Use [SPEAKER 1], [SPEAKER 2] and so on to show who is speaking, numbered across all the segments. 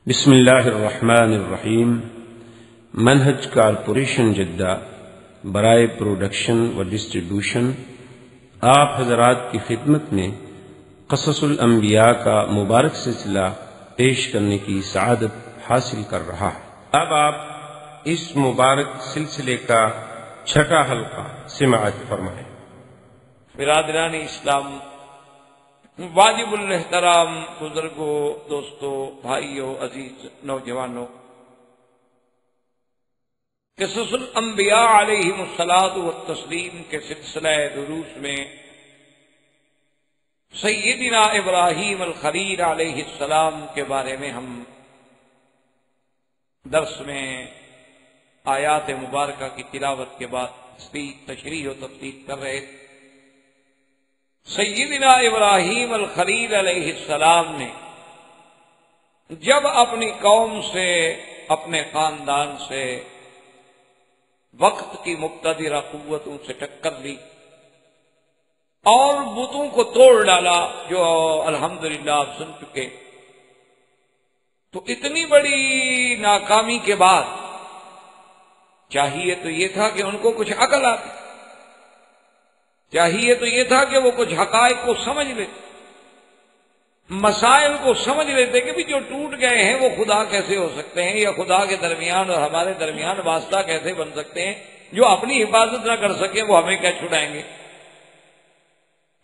[SPEAKER 1] بسم اللہ الرحمن الرحیم۔ منہج کارپوریشن جدہ برائے پروڈکشن و ڈسٹریبیوشن آپ حضرات کی خدمت میں قصص الانبیاء کا مبارک سلسلہ پیش کرنے کی سعادت حاصل کر رہا ہے۔ اب آپ اس مبارک سلسلے کا چھٹا حلقہ سماعت فرمائیں۔
[SPEAKER 2] برادران اسلام، واجب الاحترام بزرگوں، دوستوں، بھائیوں، عزیز نوجوانوں، قصص الانبیاء علیہم الصلاۃ والتسلیم کے سلسلہ دروس میں سیدنا ابراہیم الخلیل علیہ السلام کے بارے میں ہم درس میں آیات مبارکہ کی تلاوت کے بعد تشریح و تفصیل کر رہے تھے۔ سیدنا ابراہیم الخلیل علیہ السلام نے جب اپنی قوم سے، اپنے خاندان سے، وقت کی مقتدرہ قوتوں سے ٹکر لی اور بتوں کو توڑ ڈالا، جو الحمدللہ آپ سن چکے، تو اتنی بڑی ناکامی کے بعد چاہیے تو یہ تھا کہ ان کو کچھ عقل آتی، چاہیے تو یہ تھا کہ وہ کچھ حقائق کو سمجھ لیتے، مسائل کو سمجھ لیتے کہ بھی جو ٹوٹ گئے ہیں وہ خدا کیسے ہو سکتے ہیں، یا خدا کے درمیان اور ہمارے درمیان واسطہ کیسے بن سکتے ہیں، جو اپنی حفاظت نہ کر سکے وہ ہمیں کیا چھڑائیں گے۔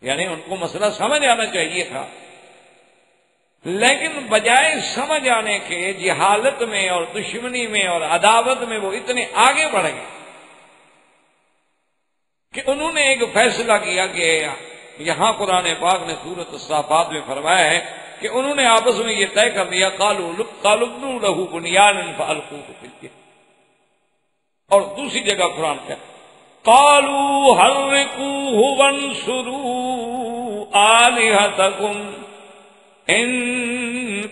[SPEAKER 2] یعنی ان کو مسئلہ سمجھ آنا چاہیے تھا، لیکن بجائے سمجھ آنے کے جہالت میں اور دشمنی میں اور عداوت میں وہ اتنے آگے بڑھ گئے کہ انہوں نے ایک فیصلہ کیا کہ یہاں قرآن پاک نے سورۃ الصافات میں فرمایا ہے کہ انہوں نے آپس میں یہ طے کر لیا، قالوا ابنوا له بنيانا فألقوه في الجحيم۔ اور دوسری جگہ قرآن کیا، قالوا حرقوه وانصروا آلهتكم ان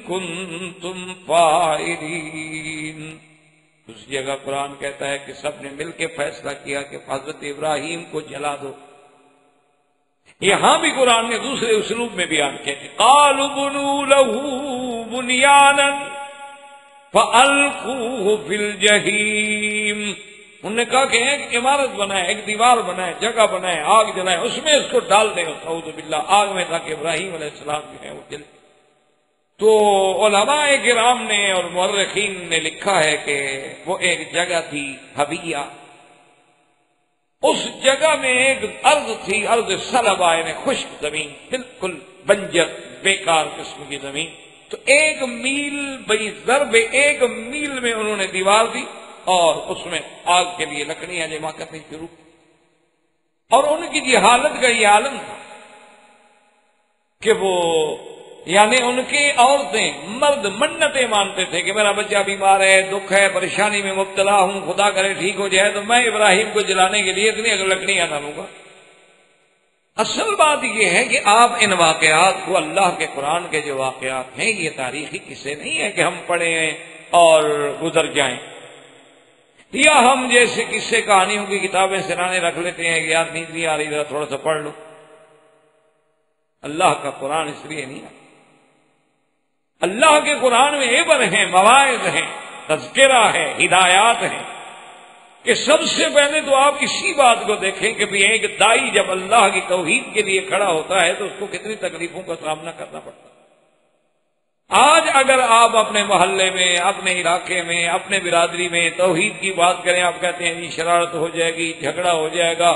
[SPEAKER 2] كنتم فاعلين۔ اس جگہ قرآن کہتا ہے کہ سب نے مل کے فیصلہ کیا کہ حضرت ابراہیم کو جلا دو۔ یہاں بھی قرآن نے دوسرے اسلوب میں بیان کیا کہ قالوا بنوا له بنيانا فألقوه في الجحيم۔ انہوں نے کہا کہ ایک عمارت بنائے، ایک دیوار بنائے، جگہ بنائے، آگ جلائے، اس میں اس کو ڈال دیں، اعوذ باللہ، آگ میں، تاکہ ابراہیم علیہ السلام جو ہے وہ جل۔ تو علماء کرام نے اور مورخین نے لکھا ہے کہ وہ ایک جگہ تھی حبیہ، اس جگہ میں ایک ارض تھی، ارض صلبہ، یعنی خشک زمین، بالکل بنجر بیکار قسم کی زمین۔ تو 1 میل بئی ضرب 1 میل میں انہوں نے دیوار دی اور اس میں آگ کے لیے لکڑیاں جمع کرنی شروع کی۔ اور ان کی جہالت کا یہ عالم تھا کہ وہ، یعنی ان کی عورتیں، مرد منتیں مانتے تھے کہ میرا بچہ بیمار ہے، دکھ ہے، پریشانی میں مبتلا ہوں، خدا کرے ٹھیک ہو جائے تو میں ابراہیم کو جلانے کے لیے اتنی لکڑیاں نہ لوں گا۔ اصل بات یہ ہے کہ آپ ان واقعات کو، اللہ کے قرآن کے جو واقعات ہیں، یہ تاریخی قصے نہیں ہے کہ ہم پڑھیں اور گزر جائیں، یا ہم جیسے قصے کہانیوں کی کتابیں سرانے رکھ لیتے ہیں کہ یار نیند نہیں آ رہی ذرا تھوڑا سا پڑھ لو۔ اللہ کا قرآن اس لیے نہیں ہے۔ اللہ کے قرآن میں عبر ہیں، مواعظ ہیں، تذکرہ ہے، ہدایات ہیں، کہ سب سے پہلے تو آپ اسی بات کو دیکھیں کہ بھی ایک دائی جب اللہ کی توحید کے لیے کھڑا ہوتا ہے تو اس کو کتنی تکلیفوں کا سامنا کرنا پڑتا ہے۔ آج اگر آپ اپنے محلے میں، اپنے علاقے میں، اپنے برادری میں توحید کی بات کریں، آپ کہتے ہیں جی شرارت ہو جائے گی، جھگڑا ہو جائے گا،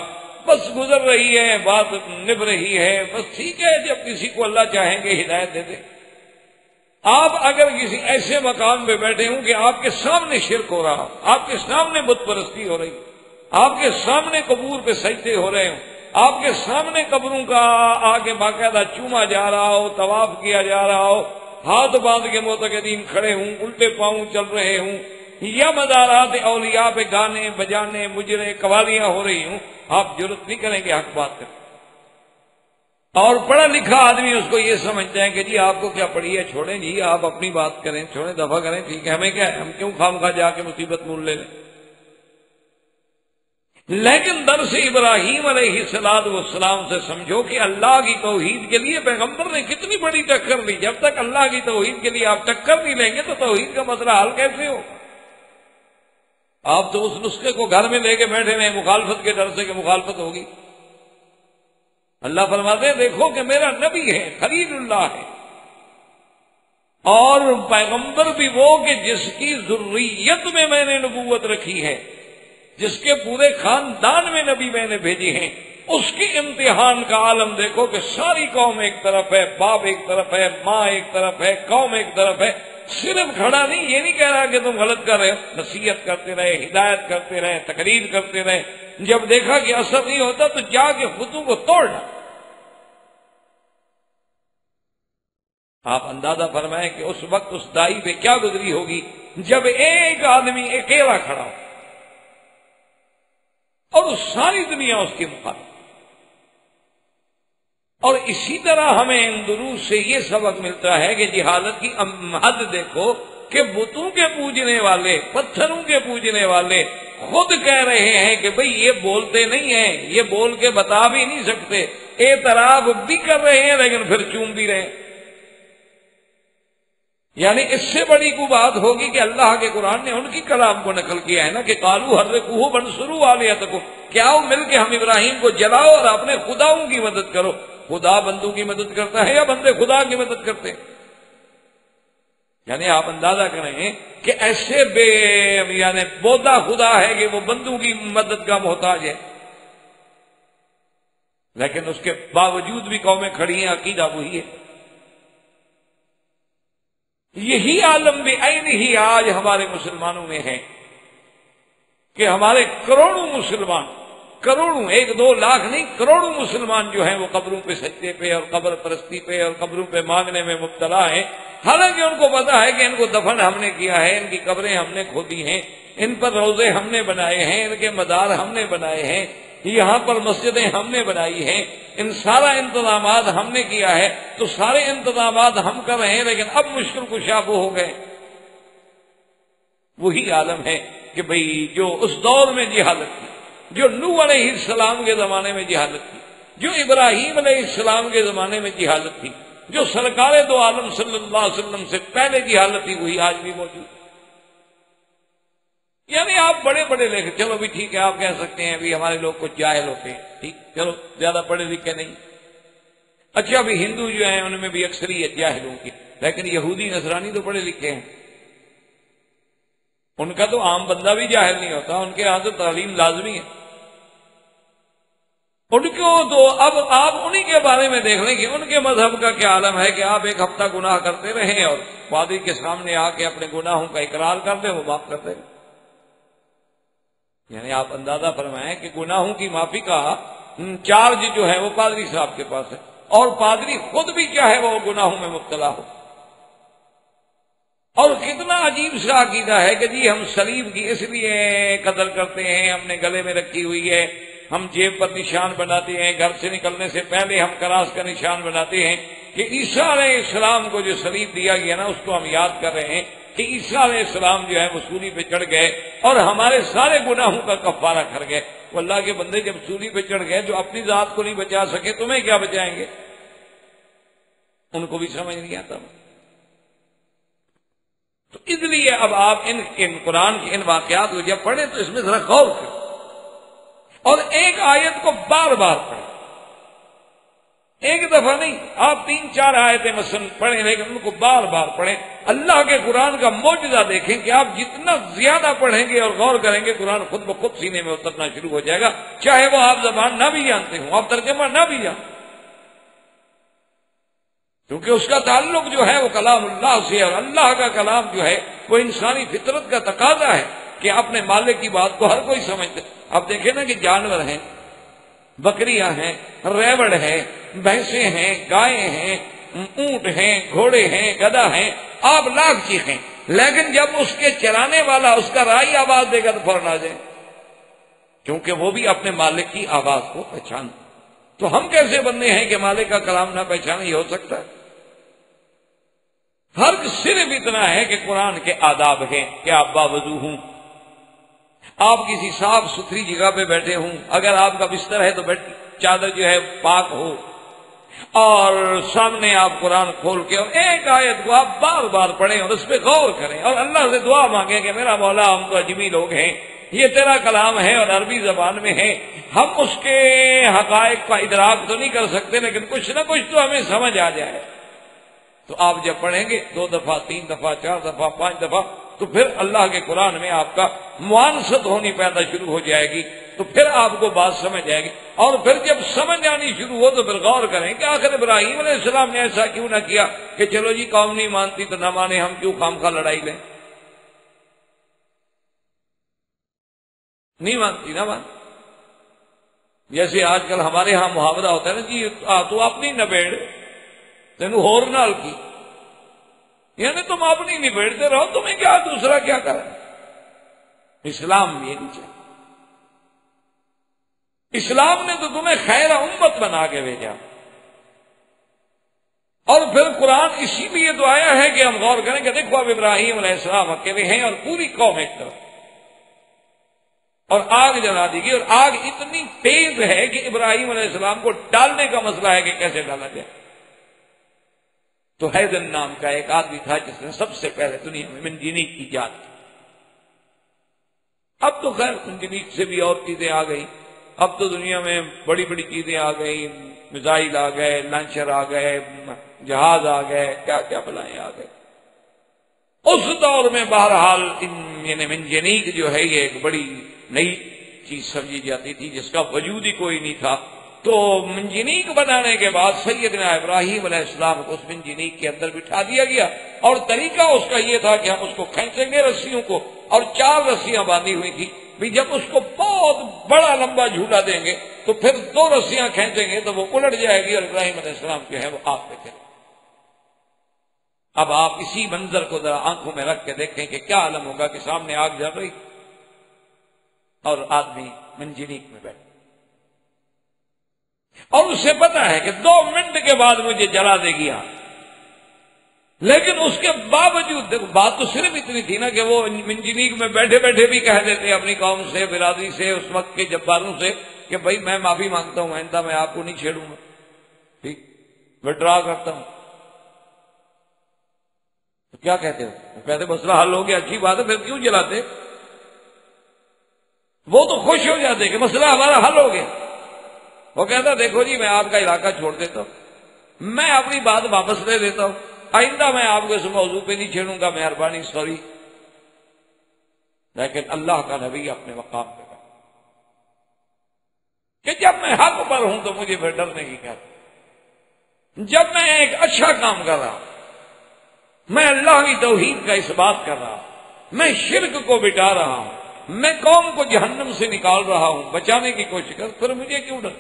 [SPEAKER 2] بس گزر رہی ہے، بات نبھ رہی ہے، بس ٹھیک ہے، جب کسی کو اللہ چاہیں گے ہدایت دے دیں۔ آپ اگر کسی ایسے مقام پہ بیٹھے ہوں کہ آپ کے سامنے شرک ہو رہا، آپ کے سامنے بت پرستی ہو رہی، آپ کے سامنے قبور پہ سجدے ہو رہے ہوں، آپ کے سامنے قبروں کا آگے باقاعدہ چوما جا رہا ہو، طواف کیا جا رہا ہو، ہاتھ باندھ کے معتقدین کھڑے ہوں، الٹے پاؤں چل رہے ہوں، یا مزارات اولیاء پہ گانے بجانے مجرے قوالیاں ہو رہی ہوں، آپ جرت نہیں کریں گے حق بات کریں۔ اور پڑھا لکھا آدمی اس کو یہ سمجھتا ہے کہ جی آپ کو کیا پڑھی ہے، چھوڑیں جی، آپ اپنی بات کریں، چھوڑیں، دفع کریں، ٹھیک ہے، ہمیں کیا ہے، ہم کیوں خام خواہ جا کے مصیبت مول لے لیں۔ لیکن درس ابراہیم علیہ السلام سے سمجھو کہ اللہ کی توحید کے لیے پیغمبر نے کتنی بڑی ٹکر لی. جب تک اللہ کی توحید کے لیے آپ ٹکر نہیں لیں گے تو توحید کا مسئلہ حل کیسے ہو؟ آپ تو اس نسخے کو گھر میں لے کے بیٹھے رہے مخالفت کے ڈر سے کہ مخالفت ہوگی. اللہ فرماتے ہیں دیکھو کہ میرا نبی ہے، خلیل اللہ ہے، اور پیغمبر بھی وہ کہ جس کی ذریت میں نے نبوت رکھی ہے، جس کے پورے خاندان میں نبی میں نے بھیجے ہیں. اس کی امتحان کا عالم دیکھو کہ ساری قوم ایک طرف ہے، باپ ایک طرف ہے، ماں ایک طرف ہے، قوم ایک طرف ہے. صرف کھڑا نہیں، یہ نہیں کہہ رہا کہ تم غلط کر رہے ہو، نصیحت کرتے رہے، ہدایت کرتے رہے، تقریر کرتے رہے. جب دیکھا کہ اثر نہیں ہوتا تو جا کے خطوں کو توڑنا. آپ اندازہ فرمائیں کہ اس وقت اس دائی پہ کیا گزری ہوگی جب ایک آدمی اکیلا کھڑا ہو اور ساری دنیا اس کے مخالف. اور اسی طرح ہمیں ان دروس سے یہ سبق ملتا ہے کہ جہالت کی حد دیکھو کہ بتوں کے پوجنے والے، پتھروں کے پوجنے والے خود کہہ رہے ہیں کہ بھئی یہ بولتے نہیں ہیں، یہ بول کے بتا بھی نہیں سکتے، اعتراف بھی کر رہے ہیں لیکن پھر چوم بھی رہے ہیں. یعنی اس سے بڑی کو بات ہوگی کہ اللہ کے قرآن نے ان کی کلام کو نقل کیا ہے نا کہ قالوا حرقوہ وانصروا آلہتکم، کیا وہ مل کے ہم ابراہیم کو جلاؤ اور اپنے خداؤں کی مدد کرو. خدا بندوں کی مدد کرتا ہے یا بندے خدا کی مدد کرتے ہیں؟ یعنی آپ اندازہ کریں کہ ایسے یعنی بودا خدا ہے کہ وہ بندوں کی مدد کا محتاج ہے، لیکن اس کے باوجود بھی قومیں کھڑی ہیں، عقیدہ وہی ہے. یہی عالم بھی عین ہی آج ہمارے مسلمانوں میں ہے کہ ہمارے کروڑوں مسلمان، کروڑوں، 1-2 لاکھ نہیں، کروڑوں مسلمان جو ہیں وہ قبروں پہ سجدے پہ اور قبر پرستی پہ اور قبروں پہ مانگنے میں مبتلا ہیں. حالانکہ ان کو پتا ہے کہ ان کو دفن ہم نے کیا ہے، ان کی قبریں ہم نے کھودی ہیں، ان پر روزے ہم نے بنائے ہیں، ان کے مدار ہم نے بنائے ہیں، یہاں پر مسجدیں ہم نے بنائی ہیں، ان سارا انتظامات ہم نے کیا ہے. تو سارے انتظامات ہم کر رہے ہیں، لیکن اب مشکل کشا وہ ہو گئے. وہی عالم ہے کہ بھئی جو اس دور میں جہالت تھی، جو نوح علیہ السلام کے زمانے میں جہالت تھی، جو ابراہیم علیہ السلام کے زمانے میں جہالت تھی، جو سرکار دو عالم صلی اللہ علیہ وسلم سے پہلے جہالت تھی، وہی آج بھی موجود ہے. یعنی آپ بڑے بڑے لکھے، چلو بھی ٹھیک ہے، آپ کہہ سکتے ہیں بھی ہمارے لوگ کچھ جاہل ہوتے ہیں، ٹھیک، چلو زیادہ پڑھے لکھے نہیں. اچھا بھی ہندو جو ہیں ان میں بھی اکثریت جاہلوں کی، لیکن یہودی نصرانی تو پڑھے لکھے ہیں. ان کا تو عام بندہ بھی جاہل نہیں ہوتا، ان کے یہاں تو تعلیم لازمی ہے. ان کو تو اب آپ انہی کے بارے میں دیکھ لیں کہ ان کے مذہب کا کیا عالم ہے کہ آپ 1 ہفتہ گناہ کرتے رہیں اور پادری کے سامنے آ کے اپنے گناہوں کا اقرار کر دیں، وہ معاف کر دیں. یعنی آپ اندازہ فرمائیں کہ گناہوں کی معافی کا چارج جو ہے وہ پادری صاحب کے پاس ہے، اور پادری خود بھی چاہے وہ گناہوں میں مبتلا ہو. اور کتنا عجیب سا عقیدہ ہے کہ جی ہم صلیب کی اس لیے قدر کرتے ہیں، ہم نے گلے میں رکھی ہوئی ہے، ہم جیب پر نشان بناتے ہیں، گھر سے نکلنے سے پہلے ہم کراس کا نشان بناتے ہیں کہ عیسیٰ علیہ السلام کو جو صلیب دیا گیا نا، اس کو ہم یاد کر رہے ہیں کہ عیسیٰ علیہ السلام جو ہے وہ سولی پہ چڑھ گئے اور ہمارے سارے گناہوں کا کفارہ کر گئے. وہ اللہ کے بندے جب سولی پہ چڑھ گئے، جو اپنی ذات کو نہیں بچا سکے تمہیں کیا بچائیں گے؟ ان کو بھی سمجھ نہیں آتا. تو اس لیے اب آپ ان قرآن کے ان واقعات کو جب پڑھیں تو اس میں ذرا غور کریں اور ایک آیت کو بار بار پڑھیں. ایک دفعہ نہیں، آپ 3-4 آیتیں مثلا پڑھیں، لیکن ان کو بار بار پڑھیں. اللہ کے قرآن کا معجزہ دیکھیں کہ آپ جتنا زیادہ پڑھیں گے اور غور کریں گے، قرآن خود بخود سینے میں اترنا شروع ہو جائے گا، چاہے وہ آپ زبان نہ بھی جانتے ہوں، آپ ترجمہ نہ بھی جانتے، کیونکہ اس کا تعلق جو ہے وہ کلام اللہ سے، اور اللہ کا کلام جو ہے وہ انسانی فطرت کا تقاضا ہے کہ اپنے مالک کی بات کو ہر کوئی سمجھتے. اب دیکھیں نا کہ جانور ہیں، بکریاں ہیں، ریوڑ ہیں، بھینسیں ہیں، گائیں ہیں، اونٹ ہیں، گھوڑے ہیں، گدھا ہیں، آپ لاکھ چیخیں، لیکن جب اس کے چلانے والا اس کا رائی آواز دے گا تو فوراً آ جائیں، کیونکہ وہ بھی اپنے مالک کی آواز کو پہچانتا. تو ہم کیسے بندے ہیں کہ مالک کا کلام نہ پہچانے؟ یہ ہو سکتا ہے؟ فرق صرف اتنا ہے کہ قرآن کے آداب ہیں کہ آپ باوضو ہوں، آپ کسی صاف ستھری جگہ پہ بیٹھے ہوں، اگر آپ کا بستر ہے تو چادر جو ہے پاک ہو، اور سامنے آپ قرآن کھول کے اور ایک آیت کو آپ بار بار پڑھیں اور اس پہ غور کریں اور اللہ سے دعا مانگیں کہ میرا مولا ہم تو اجمی لوگ ہیں، یہ تیرا کلام ہے اور عربی زبان میں ہے، ہم اس کے حقائق کا ادراک تو نہیں کر سکتے لیکن کچھ نہ کچھ تو ہمیں سمجھ آ جائے۔ تو آپ جب پڑھیں گے 2 دفعہ 3 دفعہ 4 دفعہ 5 دفعہ تو پھر اللہ کے قرآن میں آپ کا معانست ہونی پیدا شروع ہو جائے گی، تو پھر آپ کو بات سمجھ آئے گی، اور پھر جب سمجھ آنی شروع ہو تو پھر غور کریں کہ آخر ابراہیم علیہ السلام نے ایسا کیوں نہ کیا کہ چلو جی قوم نہیں مانتی تو نہ مانے، ہم کیوں خامخواہ لڑائی لیں، نہیں مانتی نہ مان۔ جیسے آج کل ہمارے ہاں محاورہ ہوتا ہے نا جی تو اپنی نبیڑ تینو ہور نال کی، یعنی تم اپنی نبیڑتے رہو، تمہیں کیا دوسرا کیا کرے۔ اسلام یہ نہیں چاہتا، اسلام نے تو تمہیں خیر امت بنا کے بھیجا، اور پھر قرآن اسی لیے تو آیا ہے کہ ہم غور کریں کہ دیکھو اب ابراہیم علیہ السلام اکیلے ہیں اور پوری قوم ایک طرف، اور آگ جلا دی گئی، اور آگ اتنی تیز ہے کہ ابراہیم علیہ السلام کو ڈالنے کا مسئلہ ہے کہ کیسے ڈالا جائے۔ تو حیدر نام کا ایک آدمی تھا جس نے سب سے پہلے دنیا میں منجنیق کی ایجاد کی۔ اب تو خیر منجنیق سے بھی اور چیزیں آ گئی، اب تو دنیا میں بڑی بڑی چیزیں آ گئی، میزائل آ گئے، لانچر آ گئے، جہاز آ گئے، کیا کیا بلائیں آ گئے۔ اس دور میں بہرحال یعنی منجنیق جو ہے یہ ایک بڑی نئی چیز سمجھی جاتی تھی جس کا وجود ہی کوئی نہیں تھا۔ تو منجنیق بنانے کے بعد سیدنا ابراہیم علیہ السلام کو اس منجنیق کے اندر بٹھا دیا گیا، اور طریقہ اس کا یہ تھا کہ ہم اس کو کھینچیں گے رسیوں کو، اور 4 رسیاں باندھی ہوئی تھی بھی، جب اس کو بہت بڑا لمبا جھولا دیں گے تو پھر 2 رسیاں کھینچیں گے تو وہ الٹ جائے گی اور ابراہیم علیہ السلام جو ہے وہ آگ پہ چلے۔ اب آپ اسی منظر کو ذرا آنکھوں میں رکھ کے دیکھیں کہ کیا عالم ہوگا کہ سامنے آگ جل رہی اور آدمی منجنیق میں بیٹھے، اور اسے پتا ہے کہ 2 منٹ کے بعد مجھے جلا دے گی آگ، لیکن اس کے باوجود بات تو صرف اتنی تھی نا کہ وہ منجنیق میں بیٹھے بیٹھے بھی کہہ دیتے اپنی قوم سے، برادری سے، اس وقت کے جباروں سے کہ بھائی میں معافی مانگتا ہوں، آئندہ میں آپ کو نہیں چھیڑوں گا، ٹھیک وڈرا کرتا ہوں۔ تو کیا کہتے ہو؟ وہ کہتے مسئلہ حل ہو گیا، اچھی بات ہے، پھر کیوں جلاتے؟ وہ تو خوش ہو جاتے کہ مسئلہ ہمارا حل ہو گیا۔ وہ کہتا دیکھو جی میں آپ کا علاقہ چھوڑ دیتا ہوں، میں اپنی بات واپس لے لیتا ہوں، آئندہ میں آپ کو اس موضوع پہ نہیں چھیڑوں گا، مہربانی سوری۔ لیکن اللہ کا نبی اپنے مقام پہ گیا کہ جب میں حق پر ہوں تو مجھے پھر ڈرنے کی کیا، جب میں ایک اچھا کام کر رہا ہوں، میں اللہ کی توحید کا اس بات کر رہا ہوں، میں شرک کو مٹا رہا ہوں، میں قوم کو جہنم سے نکال رہا ہوں، بچانے کی کوشش کر، پھر مجھے کیوں ڈر؟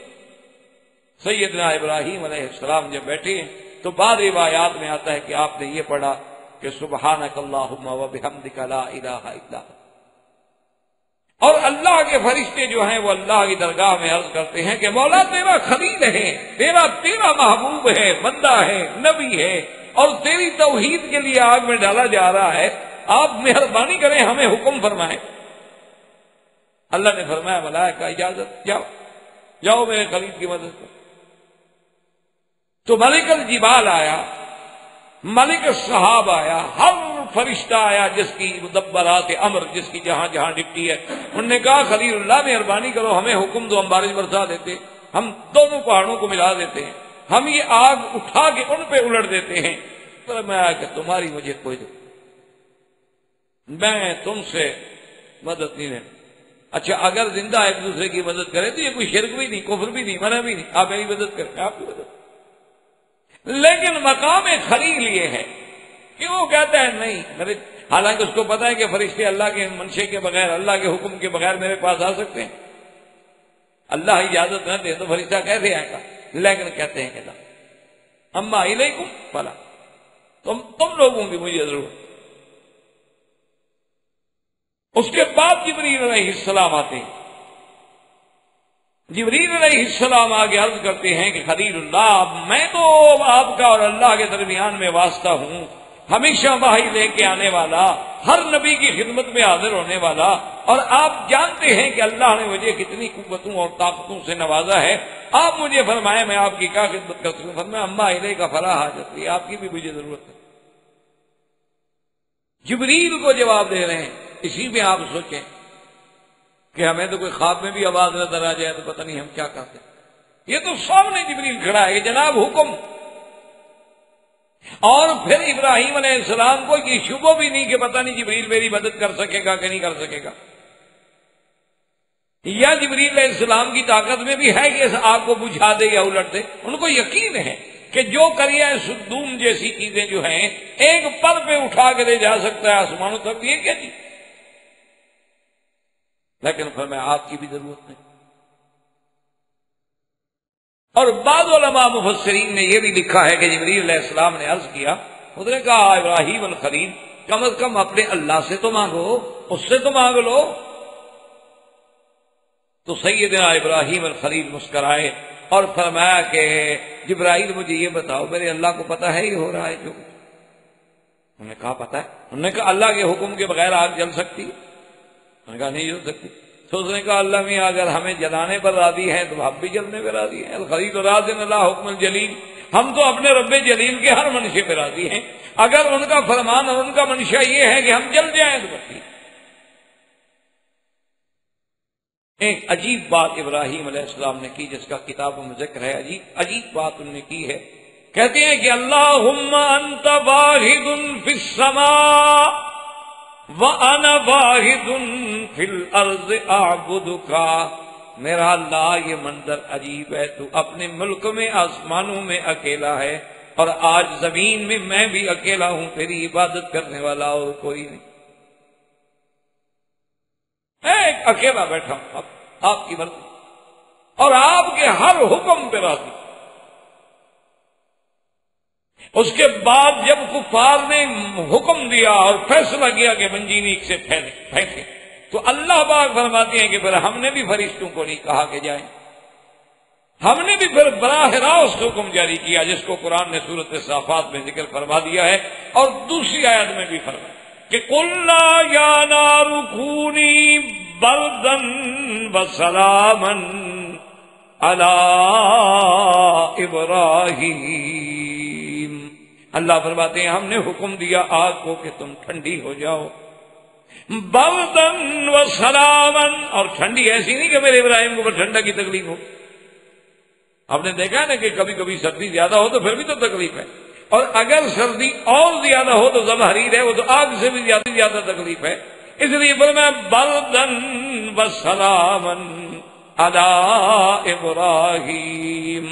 [SPEAKER 2] سیدنا ابراہیم علیہ السلام جب بیٹھے ہیں تو بعض روایات میں آتا ہے کہ آپ نے یہ پڑھا کہ سبحانک اللہم وبحمدک لا الہ الا انت، اور اللہ کے فرشتے جو ہیں وہ اللہ کی درگاہ میں عرض کرتے ہیں کہ مولا تیرا خلیل ہے، تیرا محبوب ہے، بندہ ہے، نبی ہے، اور تیری توحید کے لیے آگ میں ڈالا جا رہا ہے، آپ مہربانی کریں ہمیں حکم فرمائیں۔ اللہ نے فرمایا ملائکہ اجازت، جاؤ میرے خلیل کی مدد کرو۔ تو ملک الجبال آیا، ملک الصحاب آیا، ہر فرشتہ آیا جس کی مدبرات امر، جس کی جہاں جہاں ڈپٹی ہے، انہوں نے کہا خلیل اللہ مہربانی کرو ہمیں حکم دو، ہم بارش برسا دیتے، ہم دونوں پہاڑوں کو ملا دیتے ہیں، ہم یہ آگ اٹھا کے ان پہ الٹ دیتے ہیں۔ فرمایا کہ تمہاری مجھے کوئی میں تم سے مدد نہیں لینا۔ اچھا اگر زندہ ایک دوسرے کی مدد کرے تو یہ کوئی شرک بھی نہیں، کفر بھی نہیں، منع بھی نہیں، آپ میری مدد کریں، آپ کی مدد۔ لیکن مقام خلیل یہ ہے کہ وہ کہتا ہے نہیں، حالانکہ اس کو پتا ہے کہ فرشتے اللہ کے منشے کے بغیر، اللہ کے حکم کے بغیر میرے پاس آ سکتے ہیں، اللہ اجازت نہ دے تو فرشتہ کیسے آئے گا؟ لیکن کہتے ہیں کہ نا اما الیکم فلا، تم لوگوں کی مجھے ضرورت۔ اس کے بعد جبریل علیہ السلام آتے ہیں، جبریل علیہ السلام آگے عرض کرتے ہیں کہ خلیل اللہ میں تو آپ کا اور اللہ کے درمیان میں واسطہ ہوں، ہمیشہ وحی لے کے آنے والا، ہر نبی کی خدمت میں حاضر ہونے والا، اور آپ جانتے ہیں کہ اللہ نے مجھے کتنی قوتوں اور طاقتوں سے نوازا ہے، آپ مجھے فرمائیں میں آپ کی کیا خدمت کر سکوں؟ فرمایا اما الیک کا فلا حاجت لی، آپ کی بھی مجھے ضرورت ہے۔ جبریل کو جواب دے رہے ہیں۔ اسی میں آپ سوچیں کہ ہمیں تو کوئی خواب میں بھی آواز نظر آ جائے تو پتہ نہیں ہم کیا کرتے۔ یہ تو سامنے جبریل کھڑا ہے کہ جناب حکم، اور پھر ابراہیم علیہ السلام کو یہ شبہ بھی نہیں کہ پتہ نہیں جبریل میری مدد کر سکے گا کہ نہیں کر سکے گا، یا جبریل علیہ السلام کی طاقت میں بھی ہے کہ اس آگ کو بجھا دے یا الٹ دے۔ ان کو یقین ہے کہ جو کریہ سدوم جیسی چیزیں جو ہیں ایک پر پہ اٹھا کے لے جا سکتا ہے آسمانوں تک، یہ کیا چیز؟ لیکن فرمایا آپ کی بھی ضرورت نہیں۔ اور بعض علماء مفسرین نے یہ بھی لکھا ہے کہ جبریل علیہ السلام نے عرض کیا، اس نے کہا ابراہیم الخلیل کم از کم اپنے اللہ سے تو مانگو، اس سے تو مانگ لو۔ تو سیدنا ابراہیم الخلیل مسکرائے اور فرمایا کہ جبرائیل مجھے یہ بتاؤ میرے اللہ کو پتہ ہے یہ ہو رہا ہے جو؟ انہوں نے کہا پتہ ہے۔ انہوں نے کہا اللہ کے حکم کے بغیر آگ جل سکتی ہے؟ انہوں نے کہا نہیں جل سکتی۔ تو اس نے کہا اللہ میاں اگر ہمیں جلانے پر راضی ہیں تو ہم بھی جلنے پہ راضی ہیں۔ الخلیل راض اللہ حکم الجلیل، ہم تو اپنے رب جلیل کے ہر منشے پہ راضی ہیں، اگر ان کا فرمان اور ان کا منشا یہ ہے کہ ہم جل جائیں تو بس۔ ایک عجیب بات ابراہیم علیہ السلام نے کی جس کا کتابوں میں ذکر ہے، عجیب بات انہوں نے کی ہے۔ کہتے ہیں کہ اللہم انت واحد فی السماء وَأَنَا وَاحِدٌ فِي الْأَرْضِ أَعْبُدُكَ۔ میرا اللہ یہ منظر عجیب ہے، تو اپنے ملک میں آسمانوں میں اکیلا ہے، اور آج زمین میں میں بھی اکیلا ہوں، تیری عبادت کرنے والا اور کوئی نہیں، ایک اکیلا بیٹھا ہوں، آپ کی مرضی اور آپ کے ہر حکم پہ راضی۔ اس کے بعد جب کفار نے حکم دیا اور فیصلہ کیا کہ منجینیق سے پھینکے، تو اللہ پاک فرماتے ہیں کہ پھر ہم نے بھی فرشتوں کو نہیں کہا کہ جائیں، ہم نے بھی پھر براہ راست حکم جاری کیا، جس کو قرآن نے سورۃ صافات میں ذکر فرما دیا ہے، اور دوسری آیت میں بھی فرمایا کہ قُلْنَا يَا نَارُ كُونِي بَرْدًا وَسَلَامًا عَلَىٰ إِبْرَاهِيمَ۔ اللہ فرماتے ہیں ہم نے حکم دیا آگ کو کہ تم ٹھنڈی ہو جاؤ، بردن و سلامن، اور ٹھنڈی ایسی نہیں کہ میرے ابراہیم کو ٹھنڈا کی تکلیف ہو۔ آپ نے دیکھا نا کہ کبھی کبھی سردی زیادہ ہو تو پھر بھی تو تکلیف ہے، اور اگر سردی اور زیادہ ہو تو زمہریر ہے، وہ تو آگ سے بھی زیادہ تکلیف ہے۔ اس لیے فرمایا بردن و سلامن علی ابراہیم،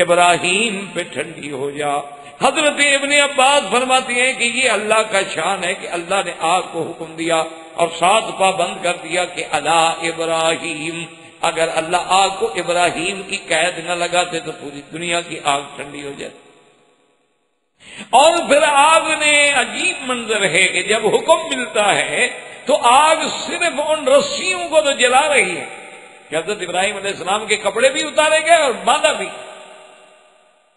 [SPEAKER 2] ابراہیم پہ ٹھنڈی ہو جا۔ حضرت ابن عباس فرماتی ہیں کہ یہ اللہ کا شان ہے کہ اللہ نے آگ کو حکم دیا اور ساتھ پابند کر دیا کہ علی ابراہیم، اگر اللہ آگ کو ابراہیم کی قید نہ لگاتے تو پوری دنیا کی آگ ٹھنڈی ہو جائے۔ اور پھر آگ نے عجیب منظر ہے کہ جب حکم ملتا ہے تو آگ صرف ان رسیوں کو تو جلا رہی ہے کہ حضرت ابراہیم علیہ السلام کے کپڑے بھی اتارے گئے اور باندھا بھی،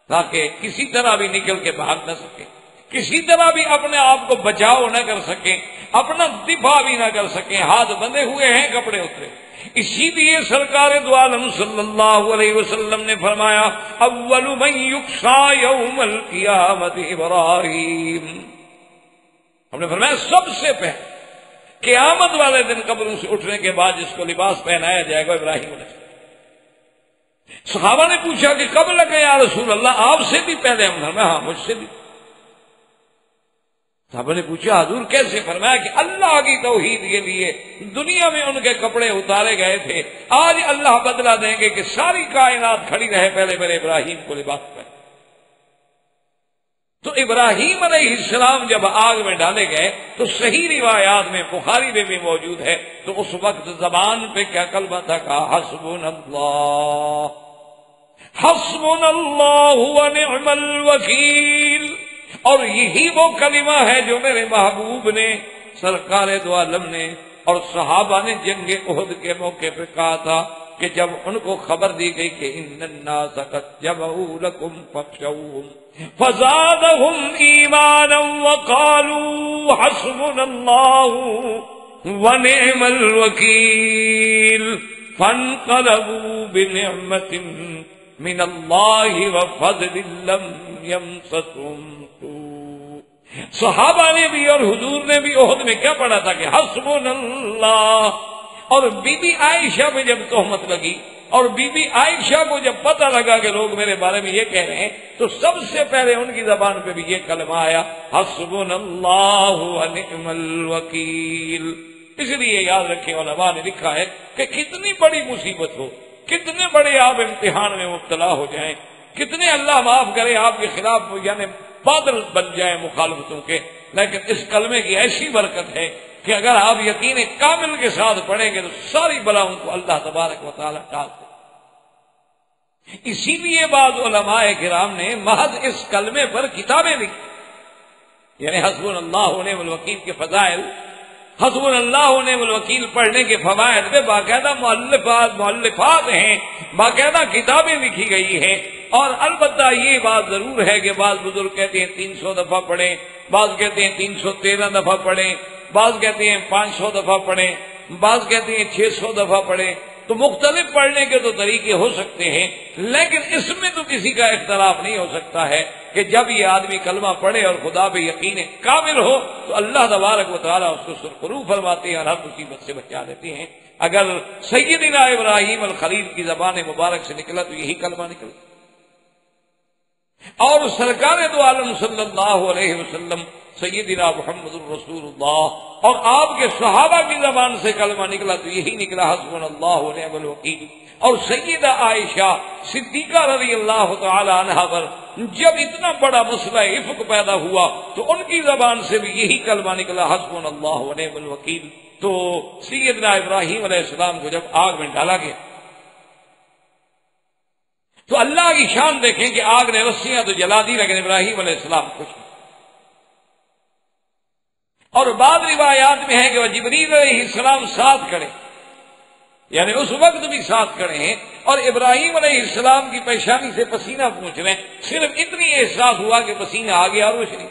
[SPEAKER 2] تاکہ کسی طرح بھی نکل کے بھاگ نہ سکے، کسی طرح بھی اپنے آپ کو بچاؤ نہ کر سکیں، اپنا دفاع بھی نہ کر سکیں، ہاتھ بندھے ہوئے ہیں، کپڑے اترے۔ اسی لیے سرکار دو عالم صلی اللہ علیہ وسلم نے فرمایا اول من یقصی یوم القیامت ابراہیم، ہم نے فرمایا سب سے پہلے قیامت والے دن قبروں سے اٹھنے کے بعد جس کو لباس پہنایا جائے گا ابراہیم علیہ السلام۔ صحابہ نے پوچھا کہ کب لگے یا رسول اللہ، آپ سے بھی پہلے؟ ہم فرمایا ہاں مجھ سے بھی۔ صحابہ نے پوچھا حضور کیسے؟ فرمایا کہ اللہ کی توحید کے لیے دنیا میں ان کے کپڑے اتارے گئے تھے، آج اللہ بدلہ دیں گے کہ ساری کائنات کھڑی رہے پہلے میرے ابراہیم کو لباس پہنے۔ تو ابراہیم علیہ السلام جب آگ میں ڈالے گئے تو صحیح روایات میں بخاری میں بھی موجود ہے، تو اس وقت زبان پہ کیا کلمہ تھا؟ کہا حسبنا اللہ حسبنا اللہ ونعم الوکیل۔ اور یہی وہ کلمہ ہے جو میرے محبوب نے، سرکار دو عالم نے اور صحابہ نے جنگ احد کے موقع پہ کہا تھا کہ جب ان کو خبر دی گئی کہ ان الناس قد جمعوا لكم فاخشوهم فزادهم ایمانا وقالوا حسبنا الله ونعم الوکیل فانقلبوا بنعمة من اللہ وفضل لم يمسسهم سوء. صحابہ نے بھی اور حضور نے بھی احد میں کیا پڑھا تھا کہ حسبنا اللہ. اور بی بی عائشہ پہ جب تہمت لگی اور بی بی عائشہ کو جب پتہ لگا کہ لوگ میرے بارے میں یہ کہہ رہے ہیں تو سب سے پہلے ان کی زبان پہ بھی یہ کلمہ آیا حسبنا اللہ ونعم الوکیل. اس لیے یاد رکھیں علماء نے لکھا ہے کہ کتنی بڑی مصیبت ہو، کتنے بڑے آپ امتحان میں مبتلا ہو جائیں، کتنے اللہ معاف کرے آپ کے خلاف یعنی بادل بن جائیں مخالفتوں کے، لیکن اس کلمے کی ایسی برکت ہے کہ اگر آپ یقین کامل کے ساتھ پڑھیں گے تو ساری بلاؤں کو اللہ تبارک و تعالیٰ ٹال دے. اسی لیے بعض علماء کرام نے محض اس کلمے پر کتابیں لکھی، یعنی حسبنا اللہ ونعم الوکیل کے فضائل، حسبنا اللہ ونعم الوکیل پڑھنے کے فوائد پہ باقاعدہ مؤلفات ہیں، باقاعدہ کتابیں لکھی گئی ہیں. اور البتہ یہ بات ضرور ہے کہ بعض بزرگ کہتے ہیں 300 دفعہ پڑھیں، بعض کہتے ہیں 313 دفعہ پڑھیں، بعض کہتے ہیں 500 دفعہ پڑھیں، بعض کہتے ہیں 600 دفعہ پڑھیں. تو مختلف پڑھنے کے تو طریقے ہو سکتے ہیں، لیکن اس میں تو کسی کا اختلاف نہیں ہو سکتا ہے کہ جب یہ آدمی کلمہ پڑھے اور خدا پہ یقین کامل ہو تو اللہ تبارک و تعالیٰ اس کو سرخرو فرماتے ہیں اور ہر مصیبت سے بچا دیتے ہیں. اگر سیدنا ابراہیم الخلیل کی زبان مبارک سے نکلا تو یہی کلمہ نکلا. اور سرکار دو عالم صلی اللہ علیہ وسلم سیدنا محمد الرسول اللہ اور آپ کے صحابہ کی زبان سے کلمہ نکلا تو یہی نکلا حسبنا اللہ ونعم الوکیل. اور سیدہ عائشہ صدیقہ رضی اللہ تعالی عنہا پر جب اتنا بڑا مسئلہ افک پیدا ہوا تو ان کی زبان سے بھی یہی کلمہ نکلا حسبنا اللہ ونعم الوکیل. تو سیدنا ابراہیم علیہ السلام کو جب آگ میں ڈالا گیا تو اللہ کی شان دیکھیں کہ آگ نے رسیاں تو جلا دی لیکن ابراہیم علیہ السلام کچھ نہیں. اور بعض روایات میں ہے کہ وہ جبریل علیہ السلام ساتھ کھڑے، یعنی اس وقت بھی ساتھ کھڑے ہیں اور ابراہیم علیہ السلام کی پیشانی سے پسینہ پہنچ رہے ہیں. صرف اتنی احساس ہوا کہ پسینہ آ گیا اور روشنی.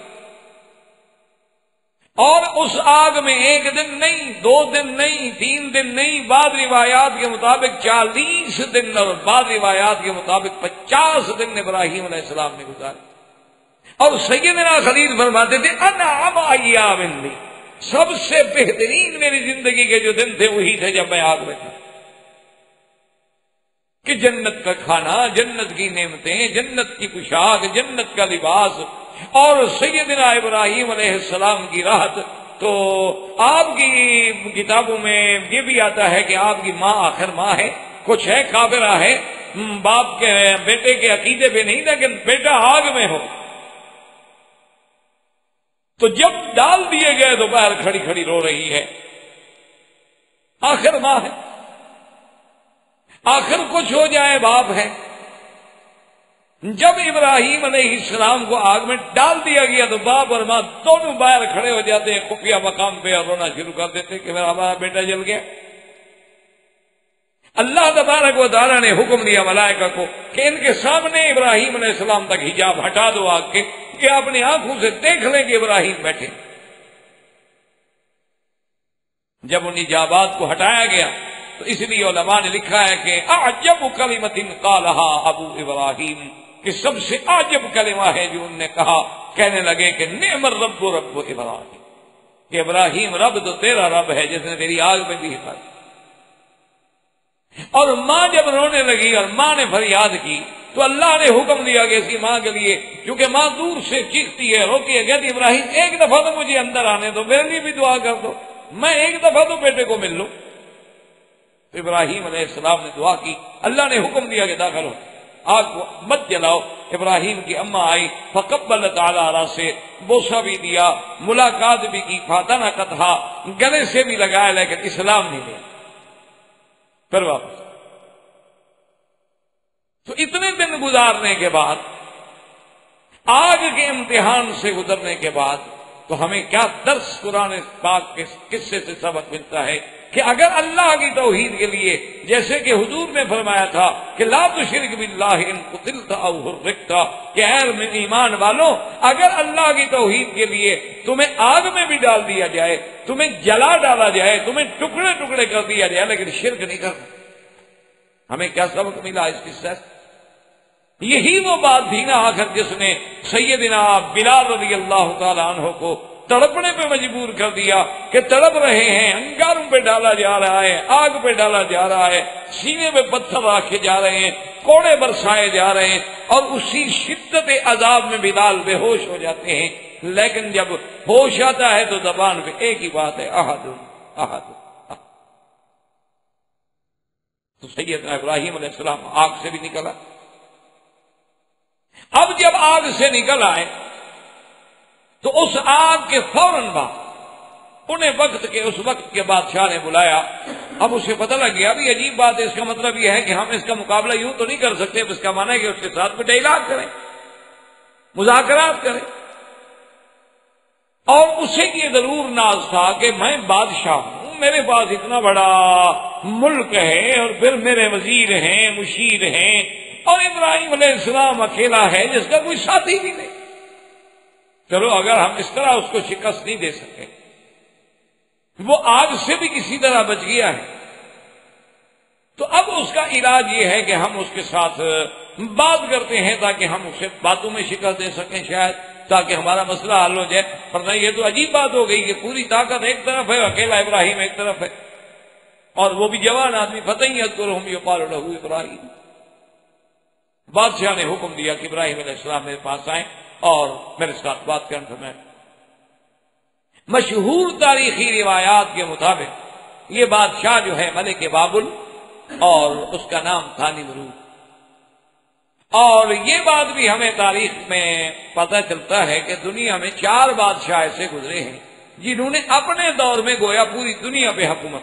[SPEAKER 2] اور اس آگ میں 1 دن نہیں، 2 دن نہیں، 3 دن نہیں، بعض روایات کے مطابق 40 دن اور بعض روایات کے مطابق 50 دن ابراہیم علیہ السلام نے گزارے. اور سیدنا خلیل فرماتے تھے انعم ایام لی، سب سے بہترین میری زندگی کے جو دن تھے وہی تھے جب میں آگ میں تھا. کہ جنت کا کھانا، جنت کی نعمتیں، جنت کی پوشاک، جنت کا لباس اور سیدنا ابراہیم علیہ السلام کی راحت. تو آپ کی کتابوں میں یہ بھی آتا ہے کہ آپ کی ماں آخر ماں ہے، کچھ ہے کافرہ ہے، باپ کے بیٹے کے عقیدے پہ نہیں لیکن بیٹا آگ میں ہو. تو جب ڈال دیے گئے تو باہر کھڑی کھڑی رو رہی ہے، آخر ماں ہے، آخر کچھ ہو جائے باپ ہے. جب ابراہیم علیہ السلام کو آگ میں ڈال دیا گیا تو باپ اور ماں دونوں باہر کھڑے ہو جاتے ہیں خفیہ مقام پہ اور رونا شروع کر دیتے کہ میرا ہمارا بیٹا جل گیا. اللہ تبارک و تعالیٰ نے حکم دیا ملائکہ کو کہ ان کے سامنے ابراہیم علیہ السلام تک حجاب ہٹا دو آگ کے کہ اپنی آنکھوں سے دیکھ لیں کہ ابراہیم بیٹھے. جب ان حجابات کو ہٹایا گیا تو اس لیے علماء نے لکھا ہے کہ اعجب کلمۃ قالہا ابو ابراہیم، کہ سب سے عجب کلمہ ہے جو انہوں نے کہا. کہنے لگے کہ نعم الرب رب ابراہیم، کہ ابراہیم رب تو تیرا رب ہے جس نے تیری آگ میں بھی حفاظت. اور ماں جب رونے لگی اور ماں نے فریاد کی تو اللہ نے حکم دیا کہ اس کی ماں کے لیے، کیونکہ ماں دور سے چیختی ہے روتی ہے، کہتی ابراہیم ایک دفعہ تو مجھے اندر آنے دو، میرے لیے بھی دعا کر دو، میں ایک دفعہ تو بیٹے کو مل لوں. تو ابراہیم علیہ السلام نے دعا کی، اللہ نے حکم دیا کہ داخل ہو، آگ کو مت جلاؤ. ابراہیم کی اماں آئی فقبلت علی راسہ، بوسہ بھی دیا، ملاقات بھی کی، فاطنقتھا، گلے سے بھی لگایا لیکن اسلام نہیں لیا. پھر واپس. تو اتنے دن گزارنے کے بعد، آگ کے امتحان سے گزرنے کے بعد تو ہمیں کیا درس قرآن پاک کے قصے سے سبق ملتا ہے کہ اگر اللہ کی توحید کے لیے، جیسے کہ حضور نے فرمایا تھا کہ لا تشرک باللہ ان قتلت او حرقت، کہ اے ایمان والوں اگر اللہ کی توحید کے لیے تمہیں آگ میں بھی ڈال دیا جائے، تمہیں جلا ڈالا جائے، تمہیں ٹکڑے ٹکڑے کر دیا جائے، لیکن شرک نہیں کرنا۔ ہمیں کیا سبق ملا اس قصے سے؟ یہی وہ بات تھی نا آخر جس نے سیدنا بلال رضی اللہ تعالی عنہ کو تڑپنے پہ مجبور کر دیا کہ تڑپ رہے ہیں، انگاروں پہ ڈالا جا رہا ہے، آگ پہ ڈالا جا رہا ہے، سینے پہ پتھر رکھے جا رہے ہیں، کوڑے برسائے جا رہے ہیں، اور اسی شدت عذاب میں بلال بے ہوش ہو جاتے ہیں۔ لیکن جب ہوش آتا ہے تو زبان پہ ایک ہی بات ہے، احد احد۔ تو سیدنا ابراہیم علیہ السلام آگ سے بھی نکلا۔ اب جب آگ سے نکل آئے تو اس آگ کے فوراً بعد انہیں اس وقت کے بادشاہ نے بلایا۔ اب اسے پتہ لگ گیا بھی عجیب بات ہے، اس کا مطلب یہ ہے کہ ہم اس کا مقابلہ یوں تو نہیں کر سکتے، اس کا معنی ہے کہ اس کے ساتھ کوئی ڈائلاگ کریں، مذاکرات کریں۔ اور اسے یہ ضرور ناز تھا کہ میں بادشاہ ہوں، میرے پاس اتنا بڑا ملک ہے، اور پھر میرے وزیر ہیں، مشیر ہیں، اور ابراہیم علیہ السلام اکیلا ہے جس کا کوئی ساتھی بھی نہیں۔ چلو اگر ہم اس طرح اس کو شکست نہیں دے سکے، وہ آگ سے بھی کسی طرح بچ گیا ہے، تو اب اس کا علاج یہ ہے کہ ہم اس کے ساتھ بات کرتے ہیں تاکہ ہم اسے باتوں میں شکست دے سکیں، شاید تاکہ ہمارا مسئلہ حل ہو جائے۔ ورنہ یہ تو عجیب بات ہو گئی کہ پوری طاقت ایک طرف ہے، اکیلا ابراہیم ایک طرف ہے، اور وہ بھی جوان آدمی، فتح یذکرہم یقال لہ ابراہیم۔ بادشاہ نے حکم دیا کہ ابراہیم علیہ السلام میرے پاس آئیں اور میرے ساتھ بات کرنے فرمائیں۔ مشہور تاریخی روایات کے مطابق یہ بادشاہ جو ہے ملک بابل، اور اس کا نام تھا نمرود۔ اور یہ بات بھی ہمیں تاریخ میں پتہ چلتا ہے کہ دنیا میں 4 بادشاہ ایسے گزرے ہیں جنہوں نے اپنے دور میں گویا پوری دنیا پہ حکومت،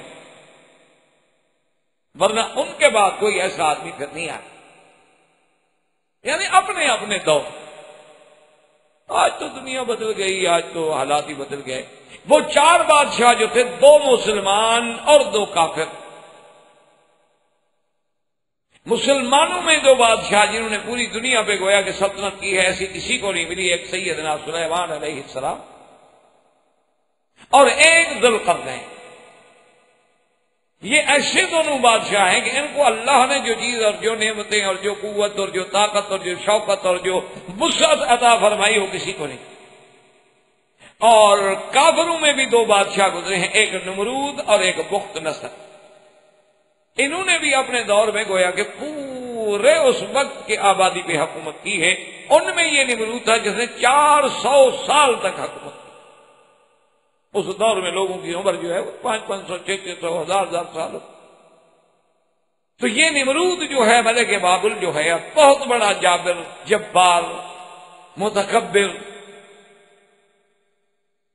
[SPEAKER 2] ورنہ ان کے بعد کوئی ایسا آدمی پھر نہیں آیا، یعنی اپنے اپنے دور۔ آج تو دنیا بدل گئی، آج تو حالات ہی بدل گئے۔ وہ 4 بادشاہ جو تھے، 2 مسلمان اور 2 کافر۔ مسلمانوں میں 2 بادشاہ جنہوں نے پوری دنیا پہ گویا کہ سلطنت کی ہے، ایسی کسی کو نہیں ملی، ایک سیدنا سلیمان علیہ السلام اور ایک ذوالقرنین۔ یہ ایسے دونوں بادشاہ ہیں کہ ان کو اللہ نے جو چیز اور جو نعمتیں اور جو قوت اور جو طاقت اور جو شوکت اور جو وسعت عطا فرمائی ہو کسی کو نہیں۔ اور کافروں میں بھی 2 بادشاہ گزرے ہیں، ایک نمرود اور ایک بخت نصر۔ انہوں نے بھی اپنے دور میں گویا کہ پورے اس وقت کی آبادی پہ حکومت کی ہے۔ ان میں یہ نمرود تھا جس نے 400 سال تک حکومت کی۔ اس دور میں لوگوں کی عمر جو ہے 500 600 1000 سال۔ تو یہ نمرود جو ہے ملک بابل جو ہے بہت بڑا جابر، جبار، متکبر۔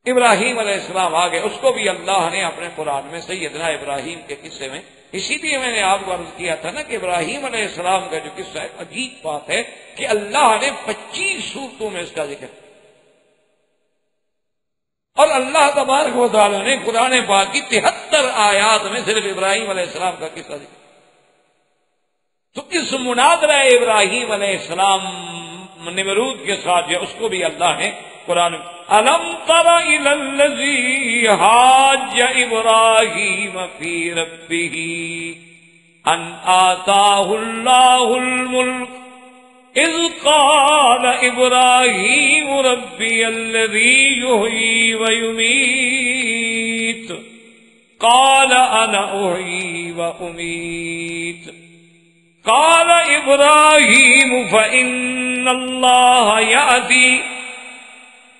[SPEAKER 2] ابراہیم علیہ السلام آگے، اس کو بھی اللہ نے اپنے قرآن میں سیدنا ابراہیم کے قصے میں، اسی لیے میں نے آپ کو عرض کیا تھا نا کہ ابراہیم علیہ السلام کا جو قصہ ہے عجیب بات ہے کہ اللہ نے 25 سورتوں میں اس کا ذکر کیا، اور اللہ تبارک و تعالیٰ نے قرآن پاک کی 73 آیات میں صرف ابراہیم علیہ السلام کا قصہ ذکر۔ تو اس مناظرہ ابراہیم علیہ السلام نمرود کے ساتھ جو اس کو بھی اللہ نے قرآن الم تر الی الذی حاج ابراہیم فی ربہ ان آتاہ اللہ الملک اذ قال ابراہیم ربی الذی یحیی ویمیت قال انا احیی وامیت قال ابراہیم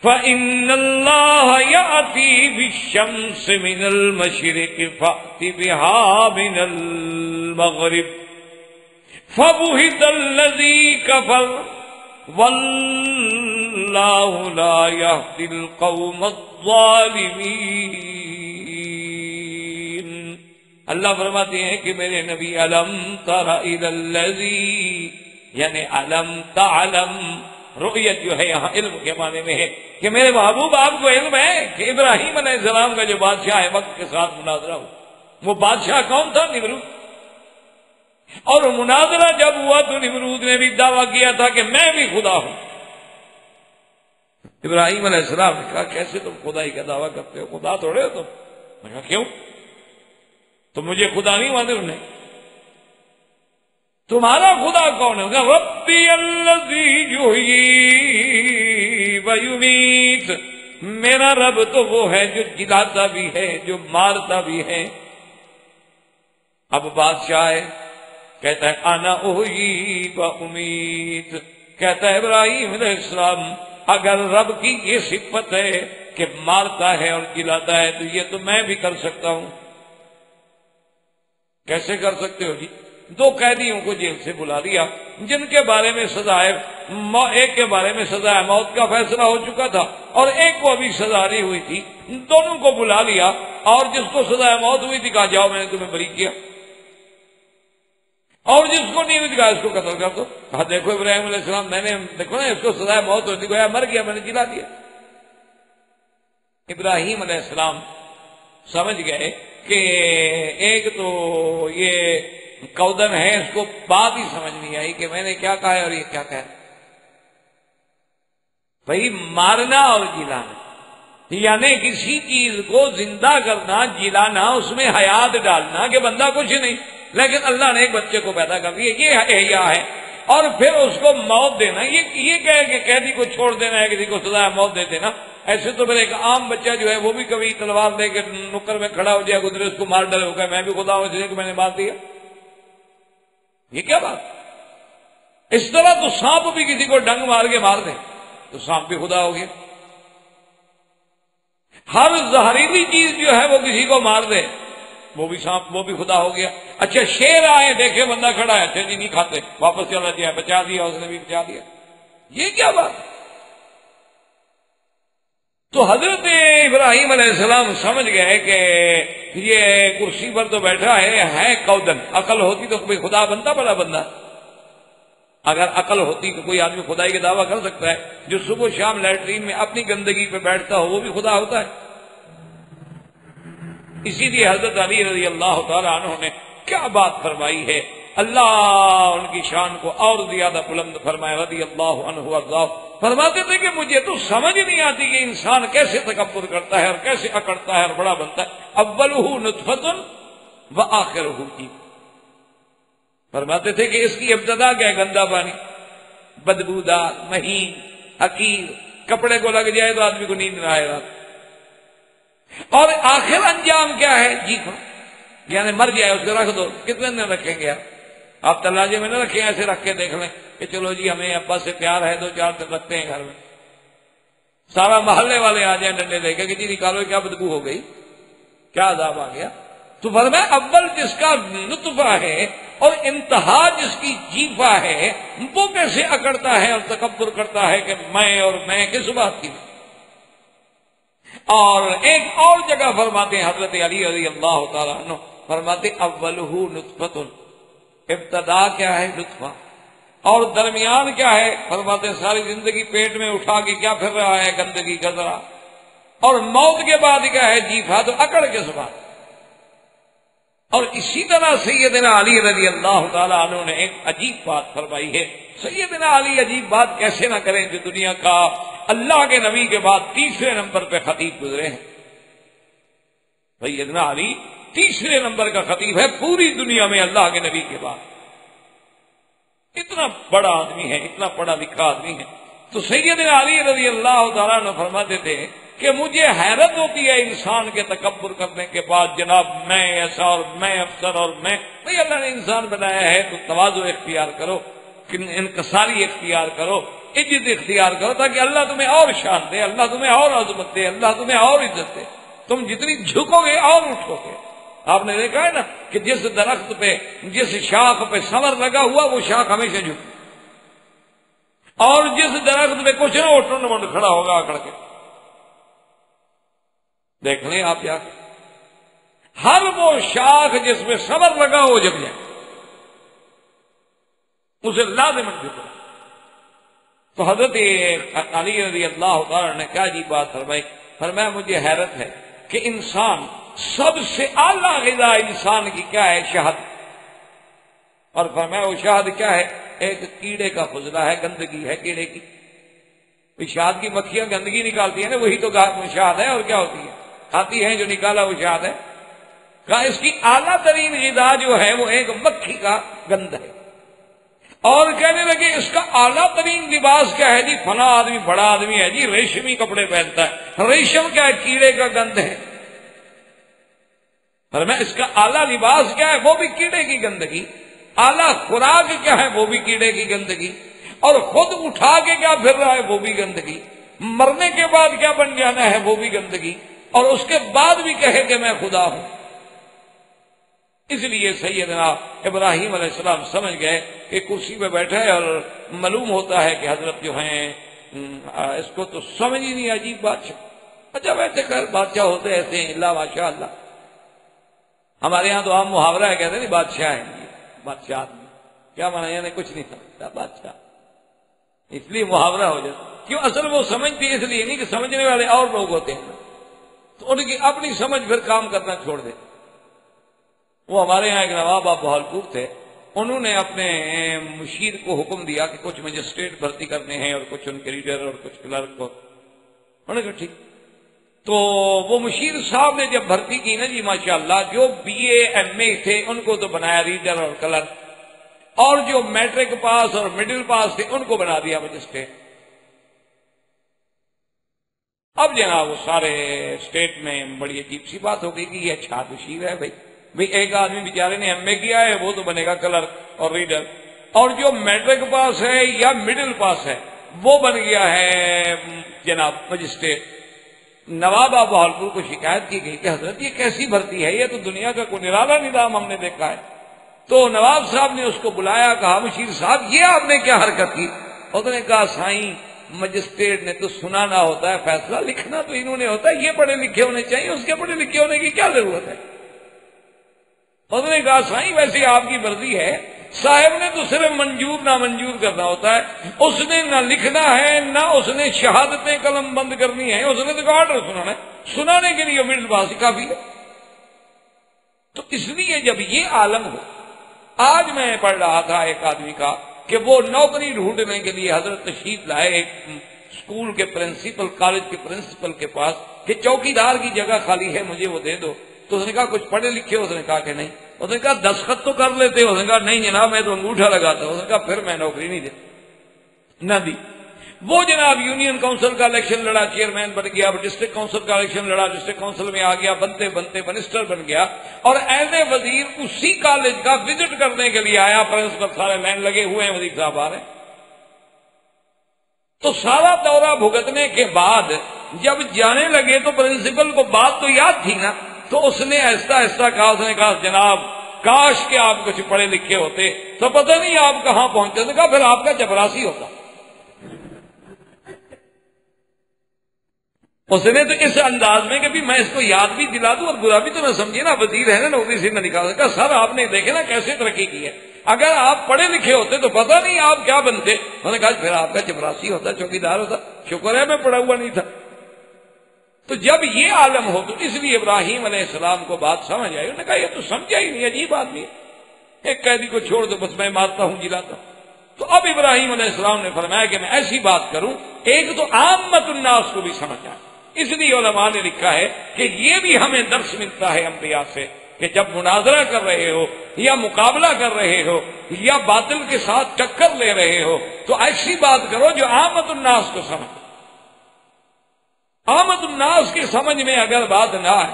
[SPEAKER 2] فإن اللہ یأتی بالشمس من المشرق فأت بها من المغرب فبہت الذی کفر واللہ لا یہدی القوم الظالمین۔ اللہ فرماتے ہیں کہ میرے نبی علم تر الی الذی، یعنی علم تعلم، رؤیت جو ہے یہاں علم کے معنی میں ہے کہ میرے محبوب آپ کو علم ہے کہ ابراہیم علیہ السلام کا جو بادشاہ ہے وقت کے ساتھ مناظرہ ہو، وہ بادشاہ کون تھا؟ نمرود. اور مناظرہ جب ہوا تو نمرود نے بھی دعویٰ کیا تھا کہ میں بھی خدا ہوں. ابراہیم علیہ السلام نے کہا کیسے تم خدائی کا دعویٰ کرتے ہو؟ خدا تھوڑے ہو تم. میں کہا کیوں؟ تم مجھے خدا نہیں مانتے؟ انہیں تمہارا خدا کون ہے؟ ربی الذی یحیی و یمیت. میرا رب تو وہ ہے جو جلاتا بھی ہے جو مارتا بھی ہے. اب بادشاہ ہے کہتا ہے انا احیی و امیت. کہتا ہے ابراہیم علیہ السلام اگر رب کی یہ صفت ہے کہ مارتا ہے اور جلاتا ہے تو یہ تو میں بھی کر سکتا ہوں. کیسے کر سکتے ہو جی؟ 2 قیدیوں کو جیل سے بلا لیا جن کے بارے میں سزا ہے، ایک کے بارے میں سزا موت کا فیصلہ ہو چکا تھا اور ایک کو ابھی سزا نہیں ہوئی تھی. دونوں کو بلا لیا اور جس کو سزا موت ہوئی تھی کہا جاؤ میں نے تمہیں بری کیا، اور جس کو نہیں ہوئی کہا اس کو قتل کر دو. کہا دیکھو ابراہیم علیہ السلام میں نے دیکھو نا اس کو سزا موت ہوئی تھی گویا مر گیا، میں نے جلا دیا. ابراہیم علیہ السلام سمجھ گئے کہ ایک تو یہ کودن ہے، اس کو بات ہی سمجھ نہیں آئی کہ میں نے کیا کہا ہے اور یہ کیا کہا ہے. بھائی مارنا اور جلانا یعنی کسی چیز کو زندہ کرنا، جلانا، اس میں حیات ڈالنا کہ بندہ کچھ نہیں، لیکن اللہ نے ایک بچے کو پیدا کر دیا، یہ احیا ہے. اور پھر اس کو موت دینا، یہ کہے کہ قیدی کو چھوڑ دینا ہے، کسی کو سزا موت دے دینا. ایسے تو پھر ایک عام بچہ جو ہے وہ بھی کبھی تلوار لے کے نکر میں کھڑا ہو جائے گزرے اس کو مار ڈالے، ہوگا میں بھی خدا ہوں اس لیے کہ میں نے مار دیا. یہ کیا بات؟ اس طرح تو سانپ بھی کسی کو ڈنگ مار کے مار دے تو سانپ بھی خدا ہو گیا. ہر زہریلی چیز جو ہے وہ کسی کو مار دے وہ بھی سانپ، وہ بھی خدا ہو گیا. اچھا شیر آئے دیکھے بندہ کھڑا ہے، اچھا جی نہیں کھاتے، واپس چلا جائے، بچا دیا اس نے بھی بچا دیا. یہ کیا بات؟ تو حضرت ابراہیم علیہ السلام سمجھ گئے کہ یہ کرسی پر تو بیٹھا ہے کودن. عقل ہوتی تو کوئی خدا بنتا بڑا بندہ. اگر عقل ہوتی تو کوئی آدمی خدائی کا دعویٰ کر سکتا ہے. جو صبح شام لیٹرین میں اپنی گندگی پہ بیٹھتا ہو وہ بھی خدا ہوتا ہے. اسی لیے حضرت علی رضی اللہ تعالی عنہ نے کیا بات فرمائی ہے، اللہ ان کی شان کو اور زیادہ بلند فرمائے رضی اللہ عنہ وارضاہ. فرماتے تھے کہ مجھے تو سمجھ نہیں آتی کہ انسان کیسے تکبر کرتا ہے اور کیسے اکڑتا ہے اور بڑا بنتا ہے. اولہ نطفۃ وآخرہ جیب. فرماتے تھے کہ اس کی ابتدا کیا ہے؟ گندا پانی، بدبودار، مہین، حقیر، کپڑے کو لگ جائے تو آدمی کو نیند نہ آئے گا. اور آخر انجام کیا ہے؟ جیفا، یعنی مر جائے اس کو رکھ دو. کتنے دن رکھیں گے آپ تلاجے میں نہ رکھیں، ایسے رکھ کے دیکھ لیں کہ چلو جی ہمیں ابا سے پیار ہے 2-4 دن رکھتے ہیں گھر میں. سارا محلے والے آ جائیں ڈنڈے لے کے کہ جی نکالو کیا بدبو ہو گئی، کیا عذاب آ گیا. تو فرمایا اول جس کا نطفہ ہے اور انتہا جس کی جیفا ہے وہ کیسے اکڑتا ہے اور تکبر کرتا ہے کہ میں کس بات کی. اور ایک اور جگہ فرماتے ہیں حضرت علی رضی اللہ تعالیٰ عنہ، فرماتے اولہ نطفۃ، ابتدا کیا ہے؟ نطفہ. اور درمیان کیا ہے؟ فرماتے ساری زندگی پیٹ میں اٹھا کے کیا پھر رہا ہے؟ گندگی کا ذرا. اور موت کے بعد کیا ہے؟ جیفا. تو اکڑ کس بات؟ اور اسی طرح سیدنا علی رضی اللہ تعالیٰ عنہ نے ایک عجیب بات فرمائی ہے. سیدنا علی عجیب بات کیسے نہ کریں جو دنیا کا اللہ کے نبی کے بعد 3 نمبر پہ خطیب گزرے ہیں. سیدنا علی 3 نمبر کا خطیب ہے پوری دنیا میں اللہ کے نبی کے بعد. اتنا بڑا آدمی ہے، اتنا پڑھا لکھا آدمی ہے. تو سیدنا علی رضی اللہ تعالیٰ عنہ فرماتے تھے کہ مجھے حیرت ہوتی ہے انسان کے تکبر کرنے کے بعد، جناب میں ایسا اور میں افسر اور میں بھئی اللہ نے انسان بنایا ہے تو تواضع اختیار کرو، انکساری اختیار کرو، عزت اختیار کرو تاکہ اللہ تمہیں اور شان دے، اللہ تمہیں اور عظمت دے، اللہ تمہیں اور عزت دے. تم جتنی جھکو گے اور اٹھو گے. آپ نے دیکھا ہے نا کہ جس درخت پہ جس شاخ پہ ثمر لگا ہوا وہ شاخ ہمیشہ جھک، اور جس درخت پہ کچھ نہ اٹھن منڈ کھڑا ہوگا اکڑ کے. دیکھ لیں آپ کیا ہر وہ شاخ جس میں ثمر لگا ہو جب جائے اسے لازمن جھکا. تو حضرت علی رضی اللہ تعالی نے کیا عجیب بات فرمائی. فرمایا مجھے حیرت ہے کہ انسان سب سے اعلیٰ غذا انسان کی کیا ہے؟ شہد. اور فرمایا وہ شہد کیا ہے؟ ایک کیڑے کا فضلہ ہے، گندگی ہے کیڑے کی. شہد کی مکھیاں گندگی نکالتی ہیں نا، وہی تو شہد ہے. اور کیا ہوتی ہے؟ کھاتی ہیں جو نکالا وہ شہد ہے. کہا اس کی اعلیٰ ترین غذا جو ہے وہ ایک مکھی کا گند ہے. اور کہنے لگے اس کا اعلیٰ ترین لباس کیا ہے جی؟ فلاں آدمی بڑا آدمی ہے جی، ریشمی کپڑے پہنتا ہے. ریشم کیا ہے؟ کیڑے کا گند ہے. فرمایا اس کا اعلیٰ لباس کیا ہے؟ وہ بھی کیڑے کی گندگی. اعلیٰ خوراک کیا ہے؟ وہ بھی کیڑے کی گندگی. اور خود اٹھا کے کیا پھر رہا ہے؟ وہ بھی گندگی. مرنے کے بعد کیا بن جانا ہے؟ وہ بھی گندگی. اور اس کے بعد بھی کہے کہ میں خدا ہوں. اس لیے سیدنا ابراہیم علیہ السلام سمجھ گئے کہ کرسی پہ بیٹھا ہے، اور معلوم ہوتا ہے کہ حضرت جو ہیں اس کو تو سمجھ ہی نہیں. عجیب بادشاہ. اچھا ویسے خیر بادشاہ ہوتے ایسے ہیں، اللہ ماشاء اللہ. ہمارے ہاں تو عام محاورہ ہے، کہتے ہیں بادشاہ ہے. بادشاہ آدمی کیا مانا؟ یعنی کچھ نہیں سمجھتا بادشاہ، اس لیے محاورہ ہو جاتا. کیوں؟ اصل وہ سمجھتی اس لیے نہیں کہ سمجھنے والے اور لوگ ہوتے ہیں، تو ان کی اپنی سمجھ پھر کام کرنا چھوڑ دے. وہ ہمارے ہاں ایک نواب آپ بہالپور تھے، انہوں نے اپنے مشیر کو حکم دیا کہ کچھ مجسٹریٹ بھرتی کرنے ہیں اور کچھ ان کے ریڈر اور کچھ کلرک کو. انہوں نے کہا ٹھیک. تو وہ مشیر صاحب نے جب بھرتی کی نا جی ماشاءاللہ، جو بی اے ایم اے تھے ان کو تو بنایا ریڈر اور کلرک، اور جو میٹرک پاس اور مڈل پاس تھے ان کو بنا دیا مجسٹریٹ. اب جناب وہ سارے اسٹیٹ میں بڑی عجیب سی بات ہو گئی کہ یہ اچھا مشیر ہے. بھئی ایک آدمی بیچارے نے ایم اے کیا ہے وہ تو بنے گا کلرک اور ریڈر، اور جو میٹرک پاس ہے یا مڈل پاس ہے وہ بن گیا ہے جناب مجسٹریٹ. نواب آف بہالپور کو شکایت کی گئی کہ حضرت یہ کیسی بھرتی ہے؟ یہ تو دنیا کا کوئی نرالا نظام ہم نے دیکھا ہے. تو نواب صاحب نے اس کو بلایا، کہا مشیر صاحب یہ آپ نے کیا حرکت کی؟ اس نے کہا سائیں مجسٹریٹ نے تو سنانا ہوتا ہے، فیصلہ لکھنا تو انہوں نے ہوتا ہے. یہ پڑھے لکھے ہونے چاہیے، اس کے پڑھے لکھے ہونے کی کیا ضرورت ہے؟ اس نے کہا سائیں ویسے آپ کی مرضی ہے، صاحب نے تو صرف منظور نامنظور کرنا ہوتا ہے. اس نے نہ لکھنا ہے نہ اس نے شہادتیں قلم بند کرنی ہے، اس نے تو آرڈر سنانا ہے. سنانے کے لیے مڈل پاس کافی ہے. تو اس لیے جب یہ عالم ہو، آج میں پڑھ رہا تھا ایک آدمی کا کہ وہ نوکری ڈھونڈنے کے لیے حضرت تشریف لائے ایک اسکول کے پرنسپل، کالج کے پرنسپل کے پاس کہ چوکیدار کی جگہ خالی ہے مجھے وہ دے دو. تو اس نے کہا کچھ پڑھے لکھے؟ اس نے کہا کہ نہیں. اس نے کہا دستخط تو کر لیتے؟ اس نے کہا نہیں جناب میں تو انگوٹھا لگاتا. اس نے کہا پھر میں نوکری نہیں دیتا، نہ دی. وہ جناب یونین کونسل کا الیکشن لڑا، چیئرمین بن گیا. ڈسٹرکٹ کونسل کا الیکشن لڑا، ڈسٹرکٹ کونسل میں آ گیا. بنتے بنتے منسٹر بن گیا، اور ایز اے وزیر اسی کالج کا وزٹ کرنے کے لیے آیا. پرنسپل سارے لائن لگے ہوئے ہیں، وزیر صاحب آ رہے ہیں. تو سارا دورہ بھگتنے کے بعد جب جانے لگے تو پرنسپل کو بات تو یاد تھی نا، تو اس نے ایسا ایسا کہا. اس نے کہا جناب کاش کہ آپ کچھ پڑھے لکھے ہوتے تو پتہ نہیں آپ کہاں پہنچتے. اس نے کہا پھر آپ کا چپراسی ہوتا. اس نے تو اس انداز میں کہ بھی میں اس کو یاد بھی دلا دوں اور برا بھی تو نہ سمجھے نا، وزیر ہے نا، نوکری سے نہ نکال سکا. سر آپ نے دیکھے نا کیسے ترقی کی ہے، اگر آپ پڑھے لکھے ہوتے تو پتہ نہیں آپ کیا بنتے. انہوں نے کہا پھر آپ کا چپراسی ہوتا، چوکیدار ہوتا. شکر ہے میں پڑھا ہوا نہیں تھا. تو جب یہ عالم ہو تو اس لیے ابراہیم علیہ السلام کو بات سمجھ آئی. انہوں نے کہا یہ تو سمجھا ہی نہیں، عجیب آدمی ہے. ایک قیدی کو چھوڑ دو بس میں مارتا ہوں جلاتا ہوں. تو اب ابراہیم علیہ السلام نے فرمایا کہ میں ایسی بات کروں ایک تو عامت الناس کو بھی سمجھ آئے. اس لیے علماء نے لکھا ہے کہ یہ بھی ہمیں درس ملتا ہے انبیاء سے کہ جب مناظرہ کر رہے ہو یا مقابلہ کر رہے ہو یا باطل کے ساتھ ٹکر لے رہے ہو تو ایسی بات کرو جو عامت الناس کو سمجھ. عامت الناس کی سمجھ میں اگر بات نہ آئے،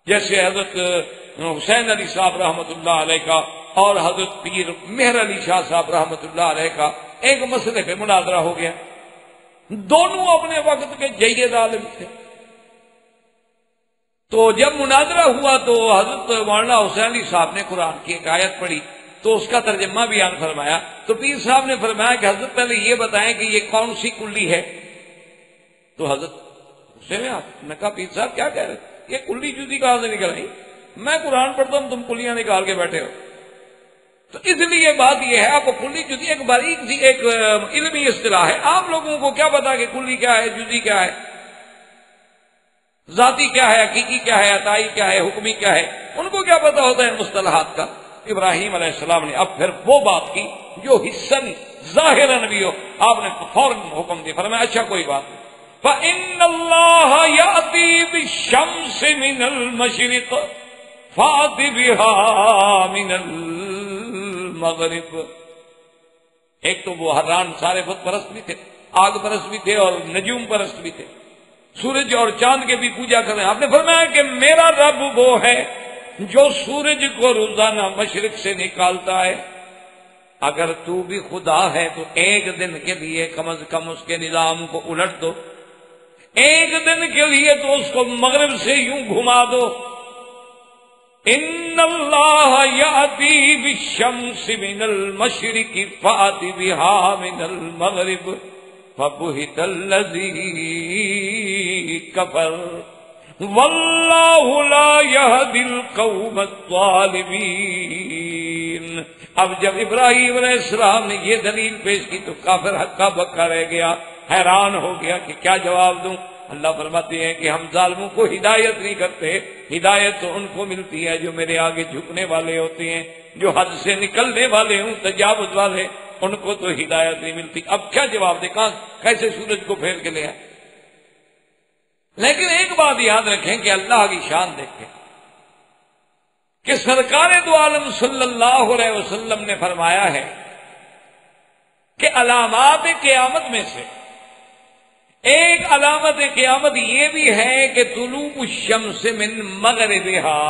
[SPEAKER 2] جیسے حضرت حسین علی صاحب رحمۃ اللہ علیہ کا اور حضرت پیر مہر علی شاہ صاحب رحمۃ اللہ علیہ کا ایک مسئلے پہ مناظرہ ہو گیا. دونوں اپنے وقت کے جید عالم تھے. تو جب مناظرہ ہوا تو حضرت مولانا حسین علی صاحب نے قرآن کی ایک آیت پڑھی تو اس کا ترجمہ بیان فرمایا. تو پیر صاحب نے فرمایا کہ حضرت پہلے یہ بتائیں کہ یہ کون سی کلی ہے. تو حضرت غصے میں نے کہا پیر صاحب کیا کہہ رہے، یہ کلی جزی کہاں سے نکل آئی؟ میں قرآن پڑھتا ہوں تم کلیاں نکال کے بیٹھے ہو. تو اس لیے بات یہ ہے، آپ کو کلی جزی ایک باریک سی ایک علمی اصطلاح ہے، عام لوگوں کو کیا پتا کہ کلی کیا ہے جزی کیا ہے. ذاتی کیا ہے، حقیقی کیا ہے، عطائی کیا ہے، حکمی کیا ہے، ان کو کیا پتا ہوتا ہے ان مصطلحات کا؟ ابراہیم علیہ السلام نے اب پھر وہ بات کی جو حسن ظاہراً بھی ہو، آپ نے فوراً حکم دیا، فرمایا اچھا کوئی بات نہیں، فَإِنَّ اللَّهَ يَأْتِي بِالشَّمْسِ مِنَ الْمَشْرِقِ فَأْتِ بِهَا مِنَ الْمَغْرِبِ۔ ایک تو وہ حران سارے بت پرست بھی تھے، آگ پرست بھی تھے، اور نجوم پرست بھی تھے، سورج اور چاند کے بھی پوجا کر رہے ہیں۔ آپ نے فرمایا کہ میرا رب وہ ہے جو سورج کو روزانہ مشرق سے نکالتا ہے، اگر تو بھی خدا ہے تو ایک دن کے لیے کم از کم اس کے نظام کو الٹ دو، ایک دن کے لیے تو اس کو مغرب سے یوں گھما دو۔ ان اللہ یاتی بالشمس من المشرق فات بها من المغرب فبہت الذی کفر واللہ لا یہدی القوم الظالمین۔ اب جب ابراہیم علیہ السلام نے یہ دلیل پیش کی تو کافر ہکا بکا رہ گیا، حیران ہو گیا کہ کیا جواب دوں۔ اللہ فرماتے ہیں کہ ہم ظالموں کو ہدایت نہیں کرتے، ہدایت تو ان کو ملتی ہے جو میرے آگے جھکنے والے ہوتے ہیں، جو حد سے نکلنے والے ہوں، تجاوز والے، ان کو تو ہدایت نہیں ملتی۔ اب کیا جواب دے، کہاں کیسے سورج کو پھیر کے لے آئے؟ لیکن ایک بات یاد رکھیں کہ اللہ کی شان دیکھیں کہ سرکار دو عالم صلی اللہ علیہ وسلم نے فرمایا ہے کہ علامات قیامت میں سے ایک علامت قیامت یہ بھی ہے کہ طلوع الشمس من مغربها،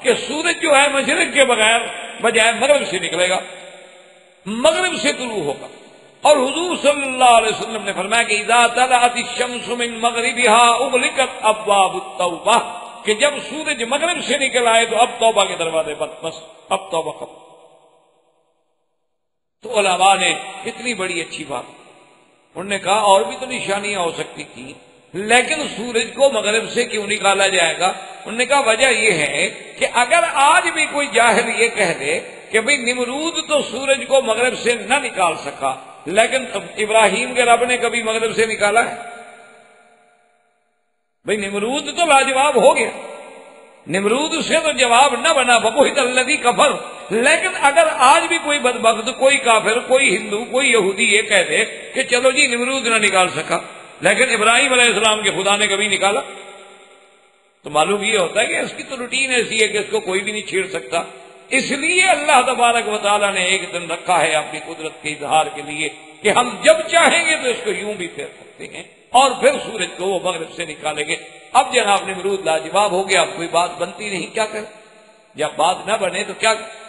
[SPEAKER 2] کہ سورج جو ہے مشرق کے بجائے مغرب سے نکلے گا، مغرب سے طلوع ہوگا۔ اور حضور صلی اللہ علیہ وسلم نے فرمایا کہ اذا طلعت الشمس من مغربها اغلقت ابواب التوبہ، کہ جب سورج مغرب سے نکل آئے تو اب توبہ کے دروازے بند، بس اب توبہ ختم۔ تو علماء نے اتنی بڑی اچھی بات، انہوں نے کہا اور بھی تو نشانیاں ہو سکتی تھیں، لیکن سورج کو مغرب سے کیوں نکالا جائے گا؟ انہوں نے کہا وجہ یہ ہے کہ اگر آج بھی کوئی جاہل یہ کہہ دے کہ بھئی نمرود تو سورج کو مغرب سے نہ نکال سکا، لیکن ابراہیم کے رب نے کبھی مغرب سے نکالا ہے؟ بھئی نمرود تو لاجواب ہو گیا، نمرود سے تو جواب نہ بنا، فبہت الذی کفر۔ لیکن اگر آج بھی کوئی بدبخت، کوئی کافر، کوئی ہندو، کوئی یہودی یہ کہہ دے کہ چلو جی نمرود نہ نکال سکا لیکن ابراہیم علیہ السلام کے خدا نے کبھی نکالا، تو معلوم یہ ہوتا ہے کہ اس کی تو روٹین ایسی ہے کہ اس کو کوئی بھی نہیں چھیڑ سکتا۔ اس لیے اللہ تبارک و تعالیٰ نے ایک دن رکھا ہے اپنی قدرت کے اظہار کے لیے کہ ہم جب چاہیں گے تو اس کو یوں بھی پھیر سکتے ہیں، اور پھر سورج کو وہ مغرب سے نکالیں گے۔ اب جناب نمرود لاجواب ہو گیا، اب کوئی بات بنتی نہیں، کیا کریں؟ جب بات نہ بنے تو کیا کریں؟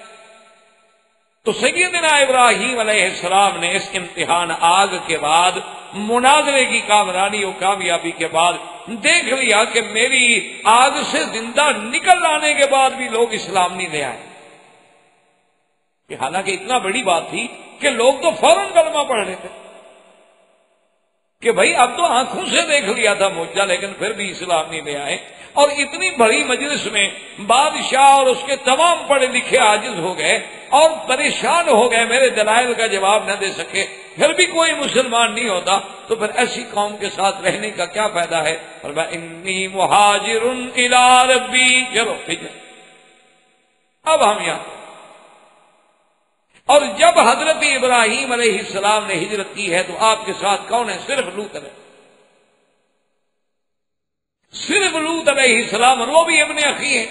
[SPEAKER 2] تو سیدنا ابراہیم علیہ السلام نے اس امتحان آگ کے بعد، مناظرے کی کامرانی اور کامیابی کے بعد دیکھ لیا کہ میری آگ سے زندہ نکل آنے کے بعد بھی لوگ اسلام نہیں لے آئے، کہ حالانکہ اتنا بڑی بات تھی کہ لوگ تو فوراً کلمہ پڑھ رہے تھے کہ بھائی اب تو آنکھوں سے دیکھ لیا تھا معجزہ، لیکن پھر بھی اسلام نہیں لے آئے۔ اور اتنی بڑی مجلس میں بادشاہ اور اس کے تمام پڑھے لکھے عاجز ہو گئے اور پریشان ہو گئے، میرے دلائل کا جواب نہ دے سکے، پھر بھی کوئی مسلمان نہیں ہوتا، تو پھر ایسی قوم کے ساتھ رہنے کا کیا فائدہ ہے؟ فرمایا انی مہاجر الی ربی، چلو اب ہم یہاں۔ اور جب حضرت ابراہیم علیہ السلام نے ہجرت کی ہے تو آپ کے ساتھ کون ہے؟ صرف لوط علیہ، صرف لوط علیہ السلام، اور وہ بھی ابن اخی ہیں،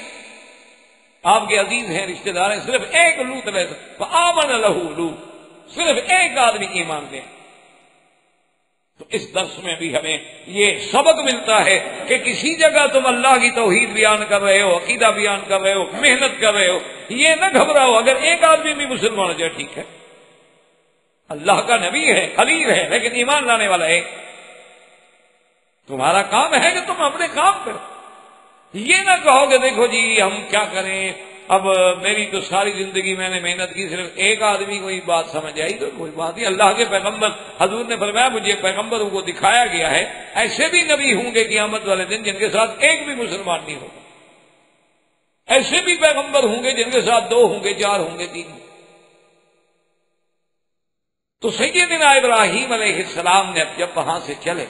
[SPEAKER 2] آپ کے عزیز ہیں، رشتہ دار ہیں، صرف ایک لوط علیہ السلام، فآمن لہ لوط، صرف ایک آدمی ایمان دے۔ تو اس درس میں بھی ہمیں یہ سبق ملتا ہے کہ کسی جگہ تم اللہ کی توحید بیان کر رہے ہو، عقیدہ بیان کر رہے ہو، محنت کر رہے ہو، یہ نہ گھبراؤ، اگر ایک آدمی بھی مسلمان ہو جائے ٹھیک ہے، اللہ کا نبی ہے، خلیل ہے، لیکن ایمان لانے والا ہے۔ تمہارا کام ہے کہ تم اپنے کام کرو، یہ نہ کہو کہ دیکھو جی ہم کیا کریں، اب میری تو ساری زندگی میں نے محنت کی، صرف ایک آدمی کو یہ بات سمجھ آئی تو کوئی بات نہیں۔ اللہ کے پیغمبر حضور نے فرمایا مجھے پیغمبروں کو دکھایا گیا ہے ایسے بھی نبی ہوں گے قیامت والے دن جن کے ساتھ ایک بھی مسلمان نہیں ہوگا، ایسے بھی پیغمبر ہوں گے جن کے ساتھ 2 ہوں گے، 4 ہوں گے، 3 ہوں گے۔ تو سیدنا ابراہیم علیہ السلام نے اب جب وہاں سے چلے،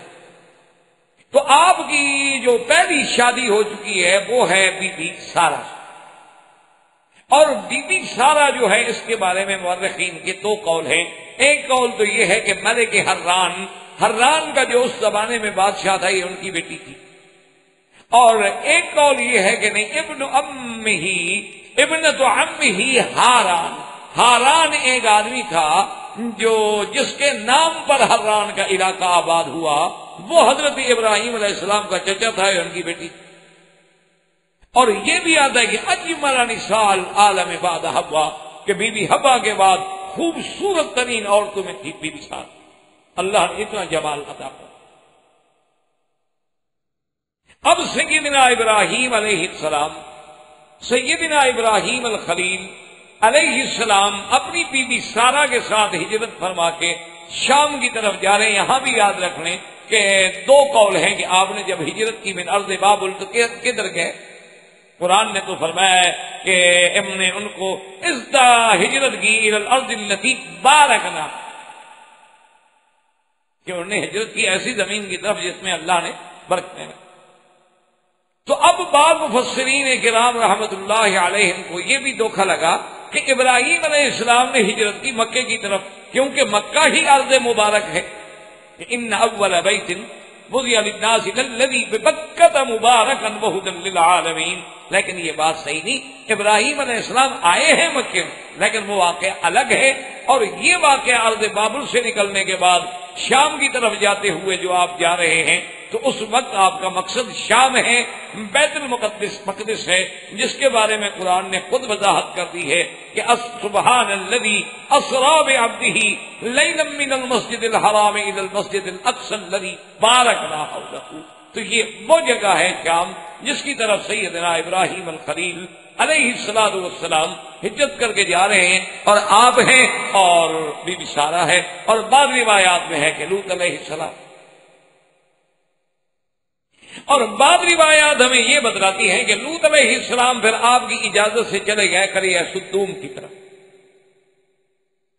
[SPEAKER 2] تو آپ کی جو پہلی شادی ہو چکی ہے وہ ہے بی بی سارا، اور بی بی سارا جو ہے اس کے بارے میں مورخین کے دو قول ہیں۔ ایک قول تو یہ ہے کہ ملک حران کا جو اس زمانے میں بادشاہ تھا یہ ان کی بیٹی تھی، اور ایک قول یہ ہے کہ نہیں، ابنت عمہ ہاران ایک آدمی تھا جس کے نام پر حران کا علاقہ آباد ہوا، وہ حضرت ابراہیم علیہ السلام کا چچا تھا، ان کی بیٹی۔ اور یہ بھی آتا ہے کہ اجمل نساء العالم بعد حوا، کہ بی بی حوا کے بعد خوبصورت ترین عورتوں میں تھی بی بی سارا۔ اللہ نے اتنا جمال عطا کیا۔ اب سیدنا ابراہیم علیہ السلام، سیدنا ابراہیم الخلیل علیہ السلام اپنی بی بی سارا کے ساتھ ہجرت فرما کے شام کی طرف جا رہے ہیں۔ یہاں بھی یاد رکھ لیں کہ دو قول ہیں کہ آپ نے جب ہجرت کی من ارض بابل تو کدھر گئے؟ قرآن نے تو فرمایا ہے کہ ہم نے ان کو ازدا ہجرت کی الی الارض التي بارکنا، کہ انہوں نے ہجرت کی ایسی زمین کی طرف جس میں اللہ نے برکتیں رکھی۔ تو اب بعض مفسرین کرام رحمت اللہ علیہم کو یہ بھی دھوکا لگا کہ ابراہیم علیہ السلام نے ہجرت کی مکے کی طرف، کیونکہ مکہ ہی ارض مبارک ہے، ان اول بیت وضع للناس الذی ببکۃ مبارکا وہدی للعالمین۔ لیکن یہ بات صحیح نہیں، ابراہیم علیہ السلام آئے ہیں مکے میں، لیکن وہ واقعہ الگ ہے، اور یہ واقعہ ارض بابل سے نکلنے کے بعد شام کی طرف جاتے ہوئے جو آپ جا رہے ہیں تو اس وقت آپ کا مقصد شام ہے، بیت المقدس ہے، جس کے بارے میں قرآن نے خود وضاحت کر دی ہے کہ سبحان الذی اسری بعبدہ لیلا من المسجد الحرام الی المسجد الاقصی الذی بارکنا حولہ۔ تو یہ وہ جگہ ہے شام جس کی طرف سیدنا ابراہیم الخلیل علیہ الصلوۃ والسلام ہجرت کر کے جا رہے ہیں، اور آپ ہیں اور بی بی سارا ہے، اور بعض روایات میں ہے کہ لوط علیہ السلام، اور بعض روایات ہمیں یہ بتلاتی ہیں کہ لوط علیہ السلام پھر آپ کی اجازت سے چلے گئے قریہ سدوم کی طرف،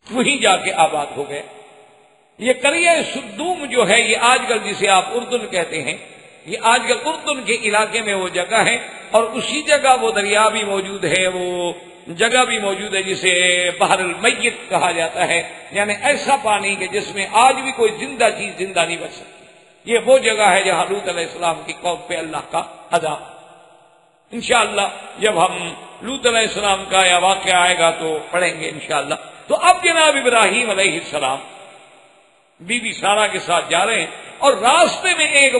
[SPEAKER 2] وہیں جا کے آباد ہو گئے۔ یہ قریہ سدوم جو ہے یہ آج کل جسے آپ اردن کہتے ہیں، یہ آج کل اردن کے علاقے میں وہ جگہ ہے، اور اسی جگہ وہ دریا بھی موجود ہے، وہ جگہ بھی موجود ہے جسے بحر المیت کہا جاتا ہے، یعنی ایسا پانی کہ جس میں آج بھی کوئی زندہ چیز زندہ نہیں بچ سکتی۔ یہ وہ جگہ ہے جہاں لوط علیہ السلام کی قوم پہ اللہ کا عذاب۔ انشاءاللہ جب ہم لوط علیہ السلام کا یا واقعہ آئے گا تو پڑھیں گے انشاءاللہ۔ تو اب جناب ابراہیم علیہ السلام بی بی سارا کے ساتھ جا رہے ہیں، اور راستے میں ایک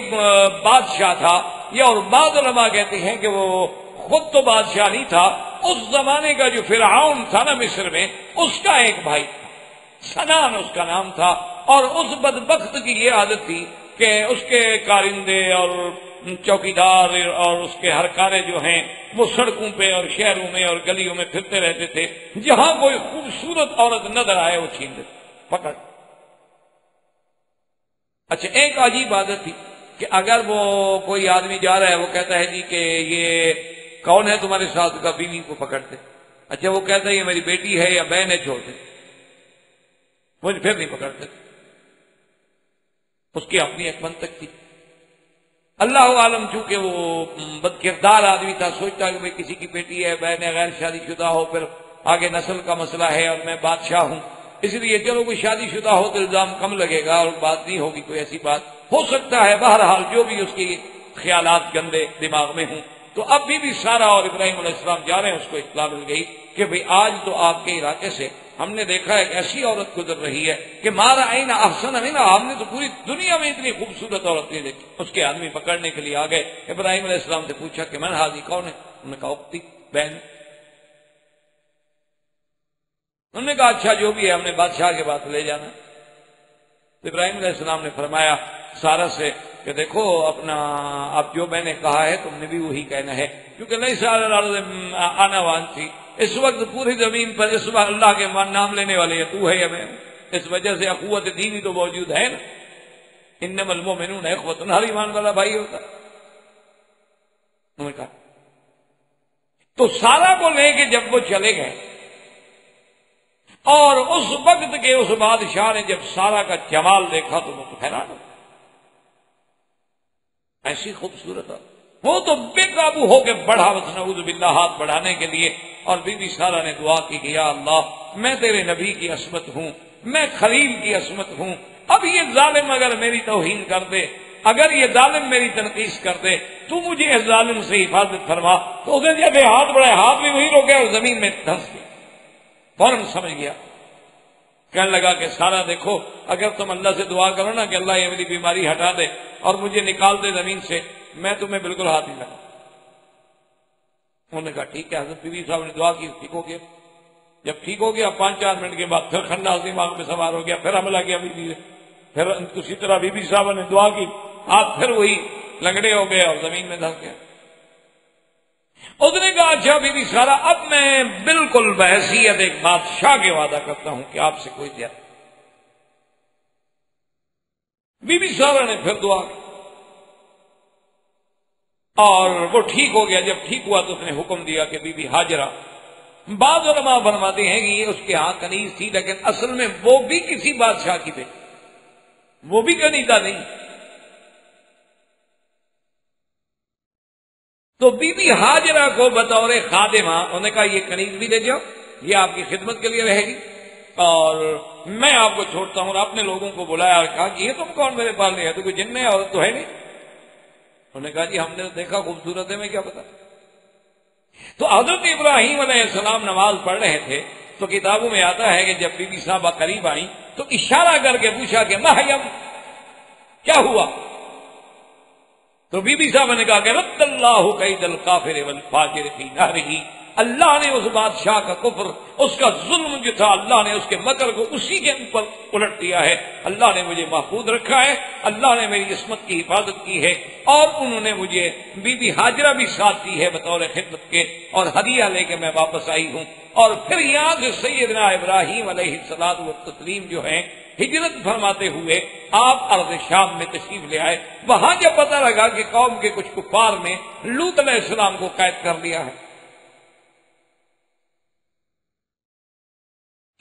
[SPEAKER 2] بادشاہ تھا، یا اور بعض علماء کہتے ہیں کہ وہ خود تو بادشاہ نہیں تھا، اس زمانے کا جو فرعون تھا نا مصر میں، اس کا ایک بھائی تھا، سنان اس کا نام تھا، اور اس بدبخت کی یہ عادت تھی کہ اس کے کارندے اور چوکیدار اور اس کے ہرکارے جو ہیں وہ سڑکوں پہ اور شہروں میں اور گلیوں میں پھرتے رہتے تھے، جہاں کوئی خوبصورت عورت نظر آئے وہ چھین لیتے، پکڑ۔ اچھا، ایک عجیب عادت تھی کہ اگر وہ کوئی آدمی جا رہا ہے، وہ کہتا ہے جی کہ یہ کون ہے تمہارے ساتھ کا، بیوی کو پکڑتے۔ اچھا، وہ کہتا ہے یہ میری بیٹی ہے یا بہن ہے، چھوڑتے، مجھے پھر نہیں پکڑتے۔ اس کی اپنی ایک منطق تھی۔ اللہ عالم چونکہ وہ بد کردار آدمی تھا، سوچتا کہ کسی کی بیٹی ہے، بہن ہے، غیر شادی شدہ ہو، پھر آگے نسل کا مسئلہ ہے اور میں بادشاہ ہوں، اس لیے چلو کوئی شادی شدہ ہو تو الزام کم لگے گا اور بات نہیں ہوگی کوئی ایسی بات، ہو سکتا ہے بہرحال جو بھی اس کی خیالات گندے دماغ میں ہوں۔ تو اب بھی سارا اور ابراہیم علیہ السلام جا رہے ہیں، اس کو اطلاع مل گئی کہ بھئی آج تو آپ کے علاقے سے ہم نے دیکھا ایک ایسی عورت گزر رہی ہے کہ مارا عین احسن منہا، ہم نے تو پوری دنیا میں اتنی خوبصورت عورت نہیں دیکھی۔ اس کے آدمی پکڑنے کے لیے آ گئے، ابراہیم علیہ السلام سے پوچھا کہ من ہذی، کون ہے؟ انہوں نے کہا اختی، بہن۔ انہوں نے کہا اچھا جو بھی ہے، ہم نے بادشاہ کے پاس لے جانا۔ تو ابراہیم علیہ السلام نے فرمایا سارا سے کہ دیکھو اپنا اب جو میں نے کہا ہے تم نے بھی وہی کہنا ہے، کیونکہ نہیں سارا آنا وان تھی، اس وقت پوری زمین پر اس وقت اللہ کے نام لینے والے یا تو ہے یا میں، اس وجہ سے اخوت دینی تو موجود ہے نا، انما المؤمنون اخوۃ، ہر ایمان والا بھائی ہوتا۔ انہوں نے کہا تو سارا کو لے کے جب وہ چلے گئے، اور اس وقت کے اس بادشاہ نے جب سارا کا جمال دیکھا تو وہ تو حیران ہو، ایسی خوبصورت وہ تو بے قابو ہو کے بڑھا، بس نعوذ باللہ ہاتھ بڑھانے کے لیے، اور بی بی سارہ نے دعا کی کہ یا اللہ میں تیرے نبی کی عصمت ہوں، میں خلیل کی عصمت ہوں، اب یہ ظالم اگر میری توہین کر دے، اگر یہ ظالم میری تنقید کر دے، تو مجھے اس ظالم سے حفاظت فرما۔ تو اس نے جب ہاتھ بڑھائے، ہاتھ بھی وہی روکے اور زمین میں دھنس گیا، فوراً سمجھ گیا، کہنے لگا کہ سارا دیکھو، اگر تم اللہ سے دعا کرو نا کہ اللہ یہ میری بیماری ہٹا دے اور مجھے نکال دے زمین سے، میں تمہیں بالکل ہاتھ نہیں لگا۔ انہوں نے کہا ٹھیک ہے۔ حضرت بی بی صاحب نے دعا کی، ٹھیک ہو گیا۔ جب ٹھیک ہو گیا 5-4 منٹ کے بعد پھر خناس دماغ میں سوار ہو گیا، پھر حملہ کیا بی بی نے، پھر اسی طرح بی بی صاحب نے دعا کی، ہاتھ پھر وہی لنگڑے ہو گئے اور زمین میں دھنس گیا۔ اس نے کہا اچھا بی بی سارا، اب میں بالکل بحیثیت ایک بادشاہ کے وعدہ کرتا ہوں کہ آپ سے کوئی زیادہ۔ بی بی سارا نے پھر دعا کی اور وہ ٹھیک ہو گیا۔ جب ٹھیک ہوا تو اس نے حکم دیا کہ بی بی ہاجرہ، بعض علماء فرماتے ہیں کہ یہ اس کے ہاں کنیز تھی، لیکن اصل میں وہ بھی کسی بادشاہ کی بیٹی، وہ بھی کنیزہ نہیں۔ تو بی بی ہاجرہ کو بطور خادمہ انہوں نے کہا یہ کنیز بھی لے جاؤ، یہ آپ کی خدمت کے لیے رہے گی، اور میں آپ کو چھوڑتا ہوں۔ اور اپنے لوگوں کو بلایا اور کہا کہ یہ تم کون میرے پاس لے ہے، تو کوئی جن ہے عورت تو ہے نہیں۔ انہوں نے کہا جی ہم نے دیکھا خوبصورت ہے، میں کیا پتا۔ تو حضرت ابراہیم علیہ السلام نماز پڑھ رہے تھے تو کتابوں میں آتا ہے کہ جب بی بی صاحبہ قریب آئیں تو اشارہ کر کے پوچھا کہ مریم کیا ہوا؟ تو بی بی صاحبہ نے کہا کہ رد اللہ کید الکافر والفاجر فی نہرہ، اللہ نے اس بادشاہ کا کفر، اس کا ظلم جو تھا، اللہ نے اس کے مکر کو اسی کے اوپر الٹ دیا ہے۔ اللہ نے مجھے محفوظ رکھا ہے، اللہ نے میری عصمت کی حفاظت کی ہے، اور انہوں نے مجھے بی بی ہاجرہ بھی ساتھ دی ہے بطور خدمت کے، اور ہدیہ لے کے میں واپس آئی ہوں۔ اور پھر یہاں سے سیدنا ابراہیم علیہ الصلوۃ والتسلیم جو ہیں ہجرت فرماتے ہوئے آپ ارض شام میں تشریف لے آئے۔ وہاں جب پتہ لگا کہ قوم کے کچھ کفار نے لوط علیہ السلام کو قید کر لیا ہے،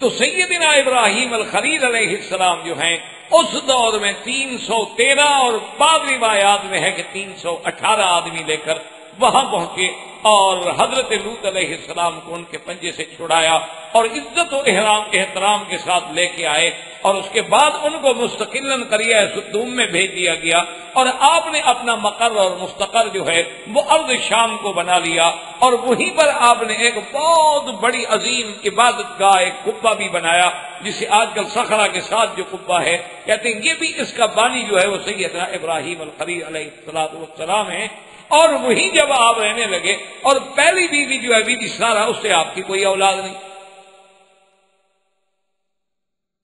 [SPEAKER 2] تو سیدنا ابراہیم الخلیل علیہ السلام جو ہیں اس دور میں 313 اور بعض روایات میں ہے کہ 318 آدمی لے کر وہاں پہنچے اور حضرت لوط علیہ السلام کو ان کے پنجے سے چھڑایا اور عزت و احترام کے ساتھ لے کے آئے، اور اس کے بعد ان کو مستقلاً قریہ سدوم میں بھیج دیا گیا، اور آپ نے اپنا مقر اور مستقر جو ہے وہ ارض شام کو بنا لیا، اور وہیں پر آپ نے ایک بہت بڑی عظیم عبادت گاہ ایک قبہ بھی بنایا، جسے آج کل صخرہ کے ساتھ جو قبہ ہے کہتے ہیں یہ بھی اس کا بانی جو ہے وہ سیدنا ابراہیم الخلیل علیہ السلام ہے۔ اور وہیں جب آپ رہنے لگے، اور پہلی بیوی جو ہے بی بی سارہ، اس سے آپ کی کوئی اولاد نہیں،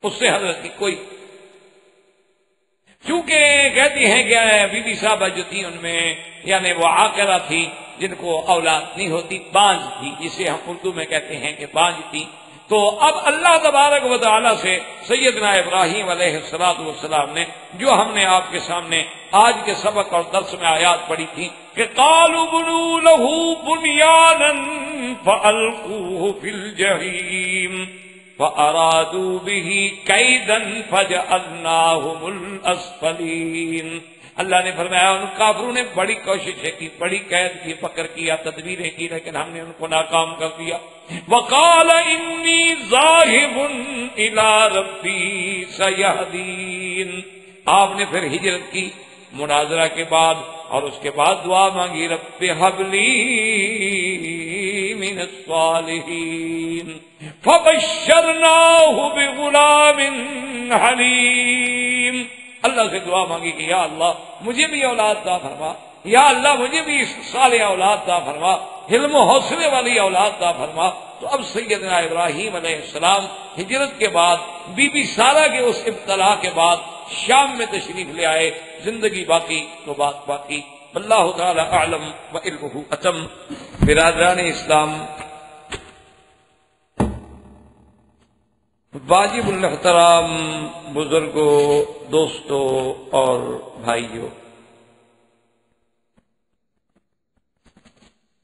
[SPEAKER 2] اس سے حضرت کی کوئی، چونکہ کہتی ہیں کہ بی بی صاحبہ جو تھی ان میں یعنی وہ عاقرہ تھی، جن کو اولاد نہیں ہوتی، بانجھ تھی، جسے ہم اردو میں کہتے ہیں کہ بانجھ تھی۔ تو اب اللہ تبارک و تعالی سے سیدنا ابراہیم علیہ السلام نے جو ہم نے آپ کے سامنے آج کے سبق اور درس میں آیات پڑھی تھی کہ قالوا بنوا له بنيانا فألقوه في الجحيم فأرادوا به كيدا فجعلناهم الأسفلين۔ اللہ نے فرمایا ان کافروں نے بڑی کوششیں کی، بڑی قید کی، فکر کیا، تدبیریں کی، لیکن ہم نے ان کو ناکام کر دیا۔ وقال انی ذاہب الی ربی سیہدین، آپ نے پھر ہجرت کی مناظرہ کے بعد، اور اس کے بعد دعا مانگی رب ھب لی من الصالحین فبشرناہ بغلام حلیم۔ اللہ سے دعا مانگی کہ یا اللہ مجھے بھی اولاد عطا فرما، یا اللہ مجھے بھی صالح اولاد عطا فرما، علم و حوصلے والی اولاد عطا فرما۔ تو اب سیدنا ابراہیم علیہ السلام ہجرت کے بعد بی بی سارہ کے اس ابتلا کے بعد شام میں تشریف لے آئے، زندگی باقی تو بات باقی۔ اللہ تعالی اعلم وعلمہ اتم۔ برادران اسلام، واجب الاحترام بزرگوں، دوستوں اور بھائیوں،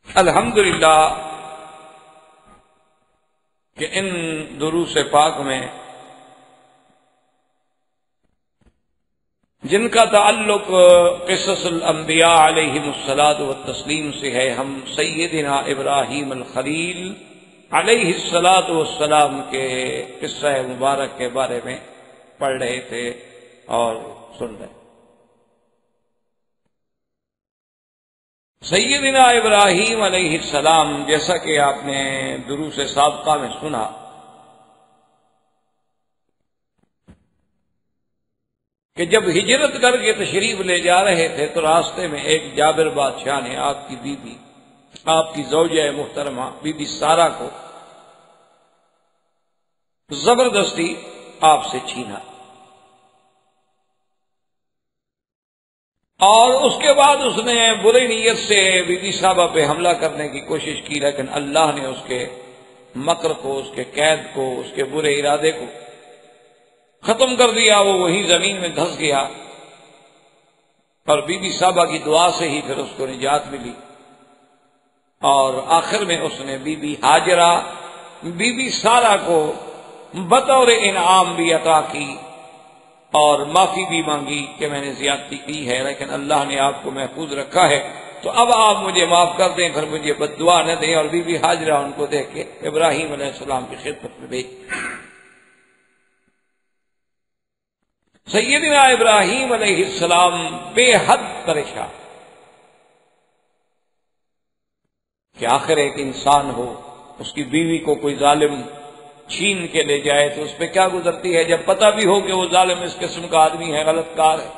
[SPEAKER 2] الحمدللہ کہ ان دروس پاک میں جن کا تعلق قصص الانبیاء علیہم الصلاۃ والتسلیم سے ہے، ہم سیدنا ابراہیم الخلیل علیہ الصلاۃ والسلام کے قصہ مبارک کے بارے میں پڑھ رہے تھے اور سن رہے. سیدنا ابراہیم علیہ السلام، جیسا کہ آپ نے دروس سابقہ میں سنا، کہ جب ہجرت کر کے تشریف لے جا رہے تھے تو راستے میں ایک جابر بادشاہ نے آپ کی بیوی، آپ کی زوجہ محترمہ بی بی سارہ کو زبردستی آپ سے چھینا، اور اس کے بعد اس نے بری نیت سے بی بی صاحبہ پہ حملہ کرنے کی کوشش کی، لیکن اللہ نے اس کے مکر کو، اس کے قید کو، اس کے برے ارادے کو ختم کر دیا. وہ وہیں زمین میں دھس گیا، اور بی بی صاحبہ کی دعا سے ہی پھر اس کو نجات ملی. اور آخر میں اس نے بی بی ہاجرہ، بی بی سارہ کو بطور انعام بھی عطا کی اور معافی بھی مانگی کہ میں نے زیادتی کی ہے، لیکن اللہ نے آپ کو محفوظ رکھا ہے، تو اب آپ مجھے معاف کر دیں، پھر مجھے بد دعا نہ دیں. اور بی بی ہاجرہ ان کو دیکھ کے ابراہیم علیہ السلام کی خدمت میں بھیج. سیدنا ابراہیم علیہ السلام بے حد پریشان کہ آخر ایک انسان ہو، اس کی بیوی کو کوئی ظالم چھین کے لے جائے تو اس پہ کیا گزرتی ہے، جب پتہ بھی ہو کہ وہ ظالم اس قسم کا آدمی ہے، غلط کار ہے.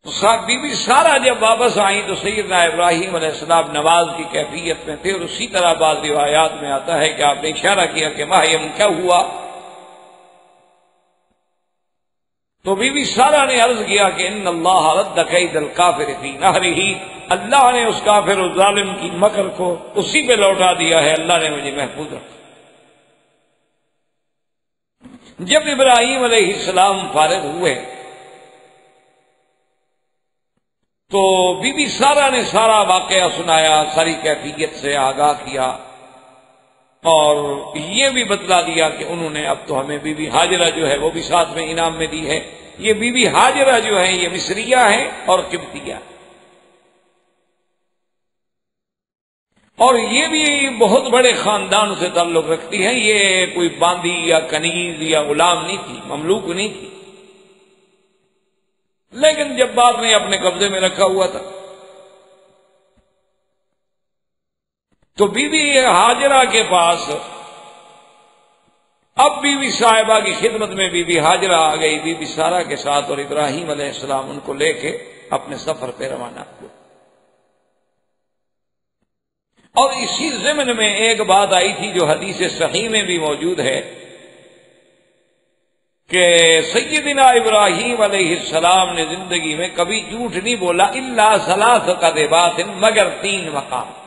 [SPEAKER 2] تو بی بی سارہ جب واپس آئیں تو سیدنا ابراہیم علیہ السلام نماز کی کیفیت میں تھے، اور اسی طرح بعض روایات میں آتا ہے کہ آپ نے اشارہ کیا کہ ماہیم کیا ہوا. تو بی بی سارہ نے عرض کیا کہ ان اللہ رد کید الکافر فی نہرہ، اللہ نے اس کافر و ظالم کی مکر کو اسی پہ لوٹا دیا ہے، اللہ نے مجھے محفوظ رکھا. جب ابراہیم علیہ السلام فارغ ہوئے تو بی بی سارہ نے سارا واقعہ سنایا، ساری کیفیت سے آگاہ کیا، اور یہ بھی بتلا دیا کہ انہوں نے اب تو ہمیں بی بی ہاجرہ جو ہے وہ بھی ساتھ میں انعام میں دی ہے. یہ بی بی ہاجرہ جو ہے یہ مصریہ ہے اور قبطیہ، اور یہ بھی بہت بڑے خاندان سے تعلق رکھتی ہیں. یہ کوئی باندی یا کنیز یا غلام نہیں تھی، مملوک نہیں تھی، لیکن جب بعد میں اپنے قبضے میں رکھا ہوا تھا. تو بی بی ہاجرہ کے پاس اب بی بی صاحبہ کی خدمت میں بی بی ہاجرہ آ گئی بی بی سارہ کے ساتھ، اور ابراہیم علیہ السلام ان کو لے کے اپنے سفر پہ روانہ ہوئے. اور اسی ضمن میں ایک بات آئی تھی جو حدیث صحیح میں بھی موجود ہے کہ سیدنا ابراہیم علیہ السلام نے زندگی میں کبھی جھوٹ نہیں بولا الا ثلاث کذبات، مگر 3 مقام.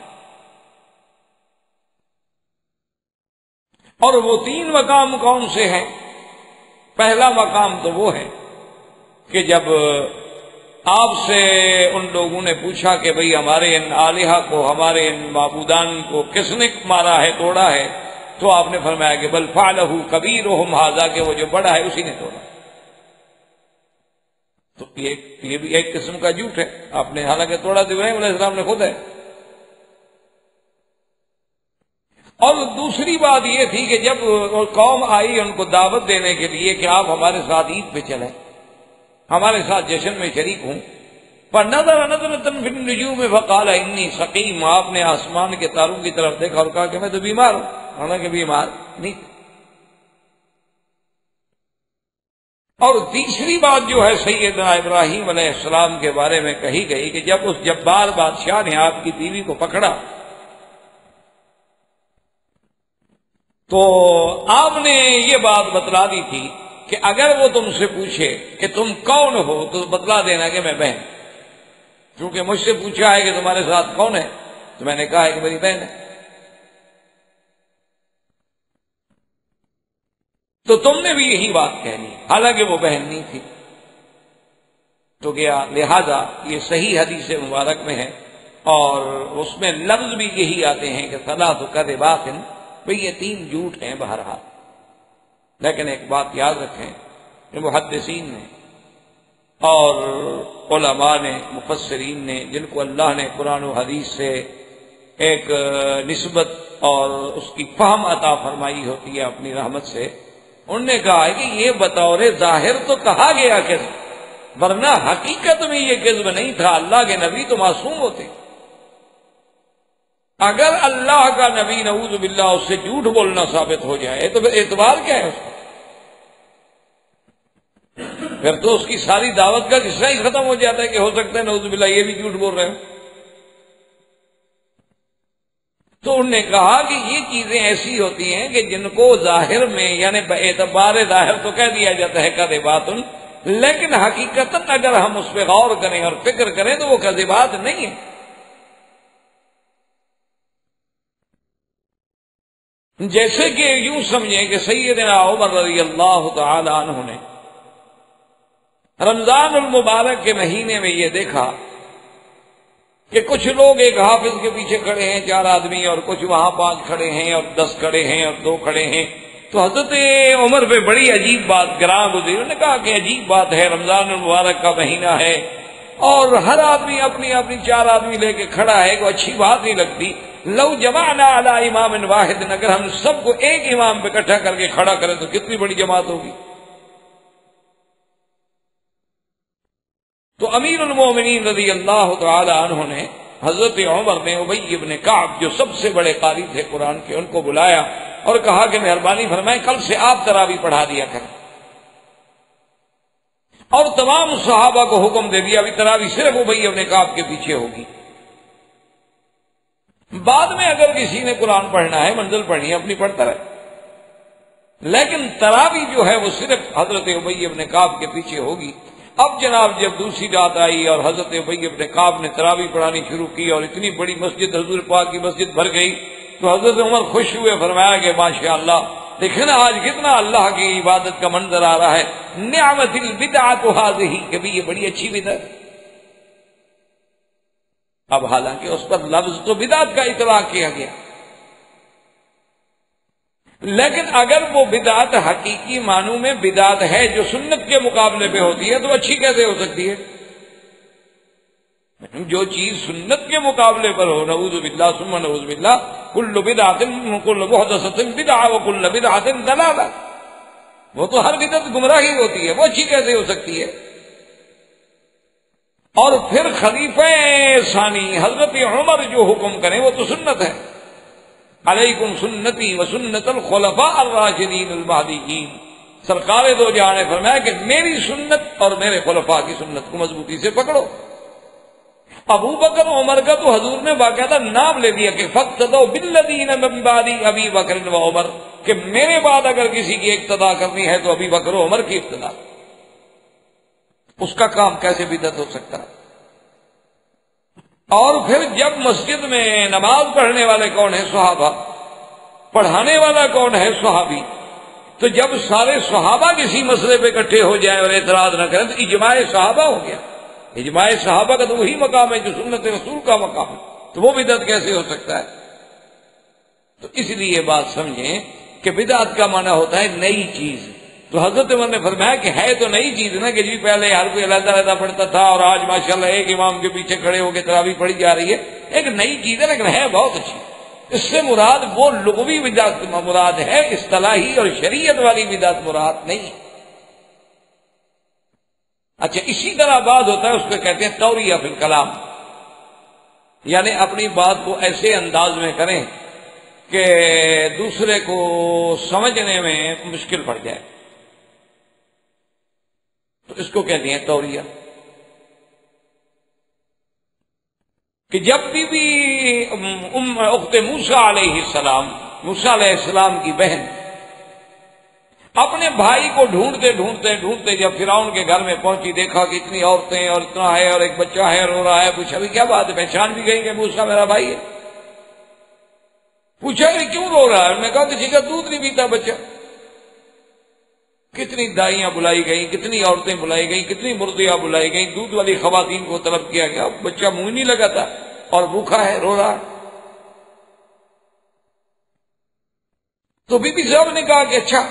[SPEAKER 2] اور وہ 3 مقام کون سے ہیں؟ پہلا مقام تو وہ ہے کہ جب آپ سے ان لوگوں نے پوچھا کہ بھئی ہمارے ان آلہہ کو، ہمارے ان معبودان کو کس نے مارا ہے، توڑا ہے، تو آپ نے فرمایا کہ بل فعلہ کبیرہم ھذا، کہ وہ جو بڑا ہے اسی نے توڑا. تو یہ بھی ایک قسم کا جھوٹ ہے. آپ نے حالانکہ توڑا تو ابراہیم علیہ السلام نے خود ہے. اور دوسری بات یہ تھی کہ جب قوم آئی ان کو دعوت دینے کے لیے کہ آپ ہمارے ساتھ عید پہ چلیں، ہمارے ساتھ جشن میں شریک ہوں، فنظر نظرۃ فی النجوم فقال انی سقیم، آپ نے آسمان کے تاروں کی طرف دیکھا اور کہا کہ میں تو بیمار ہوں، حالانکہ بیمار نہیں تھا. اور تیسری بات جو ہے سیدنا ابراہیم علیہ السلام کے بارے میں کہی گئی کہ جب اس جبار بادشاہ نے آپ کی بیوی کو پکڑا تو آپ نے یہ بات بتلا دی تھی کہ اگر وہ تم سے پوچھے کہ تم کون ہو تو بتلا دینا کہ میں بہن، کیونکہ مجھ سے پوچھا ہے کہ تمہارے ساتھ کون ہے تو میں نے کہا ہے کہ میری بہن ہے. تو تم نے بھی یہی بات کہنی، حالانکہ وہ بہن نہیں تھی. تو گیا، لہذا یہ صحیح حدیث مبارک میں ہے، اور اس میں لفظ بھی یہی آتے ہیں کہ ثلاث کذبات، بھئی یہ 3 جھوٹ ہیں بہرحال. لیکن ایک بات یاد رکھیں محدثین نے اور علماء نے، مفسرین نے، جن کو اللہ نے قرآن و حدیث سے ایک نسبت اور اس کی فہم عطا فرمائی ہوتی ہے اپنی رحمت سے، انہوں نے کہا ہے کہ یہ بطور ظاہر تو کہا گیا کذب، ورنہ حقیقت میں یہ کذب نہیں تھا، اللہ کے نبی تو معصوم ہوتے۔ اگر اللہ کا نبی نعوذ باللہ اس سے جھوٹ بولنا ثابت ہو جائے تو پھر اعتبار کیا ہے اس کا؟ پھر تو اس کی ساری دعوت کا قصہ ہی ختم ہو جاتا ہے کہ ہو سکتا ہے نعوذ باللہ یہ بھی جھوٹ بول رہے ہو۔ تو انہوں نے کہا کہ یہ چیزیں ایسی ہوتی ہیں کہ جن کو ظاہر میں یعنی اعتبار ظاہر تو کہہ دیا جاتا ہے کذبات، لیکن حقیقتاً اگر ہم اس پہ غور کریں اور فکر کریں تو وہ کذبات نہیں ہیں۔ جیسے کہ یوں سمجھیں کہ سیدنا عمر رضی اللہ تعالی عنہ نے رمضان المبارک کے مہینے میں یہ دیکھا کہ کچھ لوگ ایک حافظ کے پیچھے کھڑے ہیں 4 آدمی، اور کچھ وہاں 5 کھڑے ہیں اور 10 کھڑے ہیں اور 2 کھڑے ہیں۔ تو حضرت عمر پہ بڑی عجیب بات گراں گزری، انہوں نے کہا کہ عجیب بات ہے، رمضان المبارک کا مہینہ ہے اور ہر آدمی اپنی اپنی 4 آدمی لے کے کھڑا ہے، کوئی اچھی بات نہیں لگتی۔ لو جمعنا علی امام واحد، اگر ہم سب کو ایک امام پہ اکٹھا کر کے کھڑا کریں تو کتنی بڑی جماعت ہوگی۔ تو امیر المومنین رضی اللہ تعالی عنہ نے حضرت عمر نے ابی بن کعب جو سب سے بڑے قاری تھے قرآن کے، ان کو بلایا اور کہا کہ مہربانی فرمائیں کل سے آپ تراویح پڑھا دیا کریں، اور تمام صحابہ کو حکم دے دیا ابھی تراویح صرف ابی بن کعب کے پیچھے ہوگی، بعد میں اگر کسی نے قرآن پڑھنا ہے منزل پڑھنی ہے اپنی پڑھتا رہے، لیکن تراویح جو ہے وہ صرف حضرت ابی بن کعب کے پیچھے ہوگی۔ اب جناب جب دوسری رات آئی اور حضرت ابی بن کعب نے تراویح پڑھانی شروع کی اور اتنی بڑی مسجد حضور پاک کی مسجد بھر گئی، تو حضرت عمر خوش ہوئے، فرمایا کہ ماشاءاللہ دیکھیں نا آج کتنا اللہ کی عبادت کا منظر آ رہا ہے، نعمت البدعۃ ھذہ، کہ بھی یہ بڑی اچھی بدعت۔ اب حالانکہ اس پر لفظ تو بدعت کا اطلاق کیا گیا، لیکن اگر وہ بدعت حقیقی معنوں میں بدعت ہے جو سنت کے مقابلے پہ ہوتی ہے تو اچھی کیسے ہو سکتی ہے؟ جو چیز سنت کے مقابلے پر ہو، نعوذ باللہ ثم نعوذ باللہ، کل بدعۃ کل محدثۃ بدعۃ وکل بدعۃ ضلالہ، وہ تو ہر بدعت گمراہی ہوتی ہے، وہ اچھی کیسے ہو سکتی ہے؟ اور پھر خلیفہ ثانی حضرت عمر جو حکم کریں وہ تو سنت ہے، علیکم سنتی و سنت الخلفاء الراشدین المہدیین، سرکار دو جہاں نے فرمایا کہ میری سنت اور میرے خلفاء کی سنت کو مضبوطی سے پکڑو۔ ابو بکر عمر کا تو حضور نے باقاعدہ نام لے دیا کہ فاقتدوا بالذین من بعد ابی بکر و عمر، کہ میرے بعد اگر کسی کی اقتدا کرنی ہے تو ابی بکر و عمر کی اقتدا۔ اس کا کام کیسے بدعت ہو سکتا ہے؟ اور پھر جب مسجد میں نماز پڑھنے والے کون ہیں؟ صحابہ، پڑھانے والا کون ہے؟ صحابی۔ تو جب سارے صحابہ کسی مسئلے پہ اکٹھے ہو جائیں اور اعتراض نہ کریں تو اجماع صحابہ ہو گیا۔ اجماع صحابہ کا تو وہی مقام ہے جو سنت رسول کا مقام ہے، تو وہ بدعت کیسے ہو سکتا ہے؟ تو اس لیے بات سمجھیں کہ بدعت کا معنی ہوتا ہے نئی چیز۔ تو حضرت عمر نے فرمایا کہ ہے تو نئی چیز نا، کہ جی پہلے ہر کوئی علیحدہ علیحدہ پڑھتا تھا اور آج ماشاءاللہ ایک امام کے پیچھے کھڑے ہو کے تراویح پڑھی جا رہی ہے، ایک نئی چیز ہے لیکن ہے بہت اچھی۔ اس سے مراد وہ لغوی بدعت مراد ہے، اصطلاحی اور شریعت والی بدعت مراد نہیں۔ اچھا، اسی طرح بات ہوتا ہے، اس کو کہتے ہیں توریہ فی الکلام، یعنی اپنی بات کو ایسے انداز میں کریں کہ دوسرے کو سمجھنے میں مشکل پڑ جائے، تو اس کو کہتے ہیں توریہ۔ کہ جب بھی اخت موسیٰ علیہ السلام، موسیٰ علیہ السلام کی بہن اپنے بھائی کو ڈھونڈتے ڈھونڈتے ڈھونڈتے جب فرعون کے گھر میں پہنچی، دیکھا کہ اتنی عورتیں اور اتنا ہے اور ایک بچہ ہے رو رہا ہے، پوچھا بھی کیا بات ہے؟ پہچان بھی گئی کہ موسیٰ میرا بھائی ہے؟ پوچھا کہ کیوں رو رہا ہے؟ انہوں نے کہا کسی کا دودھ نہیں پیتا بچہ۔ کتنی دائیاں بلائی گئیں، کتنی عورتیں بلائی گئیں، کتنی مرضیاں بلائی گئیں، دودھ والی خواتین کو طلب کیا گیا، بچہ منہ نہیں لگاتا اور بھوکا ہے، رو رہا ہے۔ تو بی بی صاحب نے کہا کہ اچھا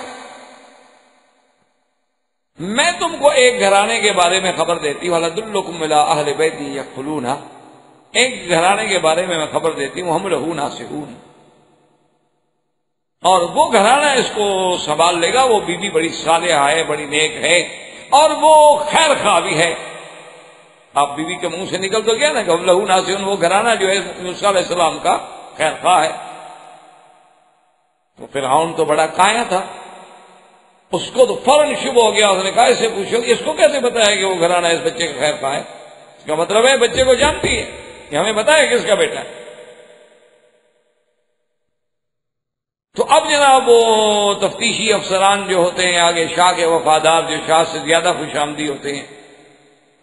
[SPEAKER 2] میں تم کو ایک گھرانے کے بارے میں خبر دیتی ہوں، وَلَدُلُّكُمْ إِلَىٰ أَهْلِ بَيْتٍ يَدْخُلُونَ، ایک گھرانے کے بارے میں خبر دیتی ہوں، ہم لہو ناصحون، اور وہ گھرانہ اس کو سنبھال لے گا، وہ بیوی بڑی صالحہ ہے، بڑی نیک ہے، اور وہ خیر خواہ بھی ہے۔ آپ بیوی کے منہ سے نکل تو گیا نا کہ ہم لہو ناصحون، وہ گھرانہ جو ہے موسیٰ علیہ السلام کا خیر خواہ ہے۔ تو فرعون تو بڑا کایا تھا، اس کو تو فوراً شبہ ہو گیا، اس نے کہا اسے پوچھو اس کو کیسے بتایا کہ وہ گھرانہ اس بچے کا خیر خواہ ہے؟ اس کا مطلب ہے بچے کو جانتی ہے کہ ہمیں بتایا کس کا بیٹا ہے۔ تو اب جناب وہ تفتیشی افسران جو ہوتے ہیں آگے، شاہ کے وفادار جو شاہ سے زیادہ خوش آمدی ہوتے ہیں،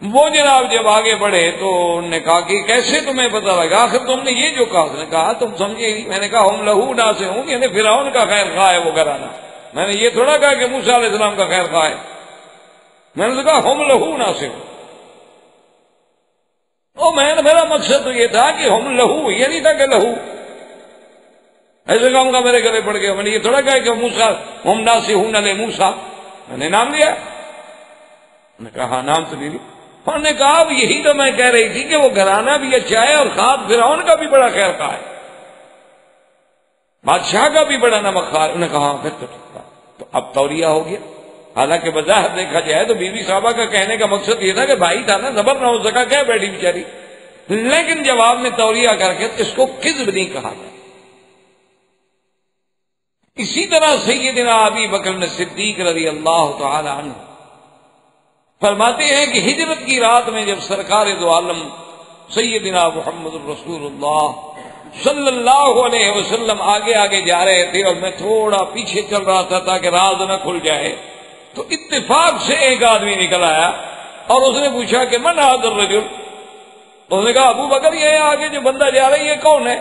[SPEAKER 2] وہ جناب جب آگے بڑھے تو انہوں نے کہا کہ کیسے تمہیں پتہ لگا؟ آخر تم نے یہ جو کہا، اس نے کہا تم سمجھے نہیں، میں نے کہا ہم لہو ناصحون، یعنی فرعون کا خیر خواہ ہے وہ گھرانہ، میں نے یہ تھوڑا کہا کہ موسیٰ علیہ السلام کا خیر خواہ ہے، میں نے کہا ہم لہو ناصحون۔ اور میرا مقصد تو یہ تھا کہ ہم لہو، یہ نہیں تھا کہ لہو ایسے کام کا میرے گلے پڑ گیا، میں نے یہ تھوڑا کہا کہ موسیٰ ہم ناصحون علی موسیٰ، میں نے نام لیا، میں نے کہا ہاں نام تو لے لی، انہوں نے کہا اب یہی تو میں کہہ رہی تھی کہ وہ گھرانہ بھی اچھا ہے اور خواب فرعون کا بھی بڑا خیر خواہ ہے، بادشاہ کا بھی بڑا نمک خواہ ہے۔ انہوں نے کہا پھر تو ٹھیک تھا، تو اب توریہ ہو گیا۔ حالانکہ بظاہر دیکھا جائے تو بی بی صاحبہ کا کہنے کا مقصد یہ تھا کہ بھائی تھا نا، زبر نہ ہو سکا، کیا بیٹھی بیچاری، لیکن جواب میں توریہ کر کے اس کو کذب نہیں کہا گیا۔ اسی طرح سیدنا ابی بکر صدیق رضی اللہ تعالی عنہ فرماتے ہیں کہ ہجرت کی رات میں جب سرکار دو عالم سیدنا محمد الرسول اللہ صلی اللہ علیہ وسلم آگے آگے جا رہے تھے اور میں تھوڑا پیچھے چل رہا تھا تاکہ راز نہ کھل جائے، تو اتفاق سے ایک آدمی نکل آیا اور اس نے پوچھا کہ من هذا الرجل؟ اس نے کہا ابو بکر یہ آگے جو بندہ جا رہا ہے یہ کون ہے؟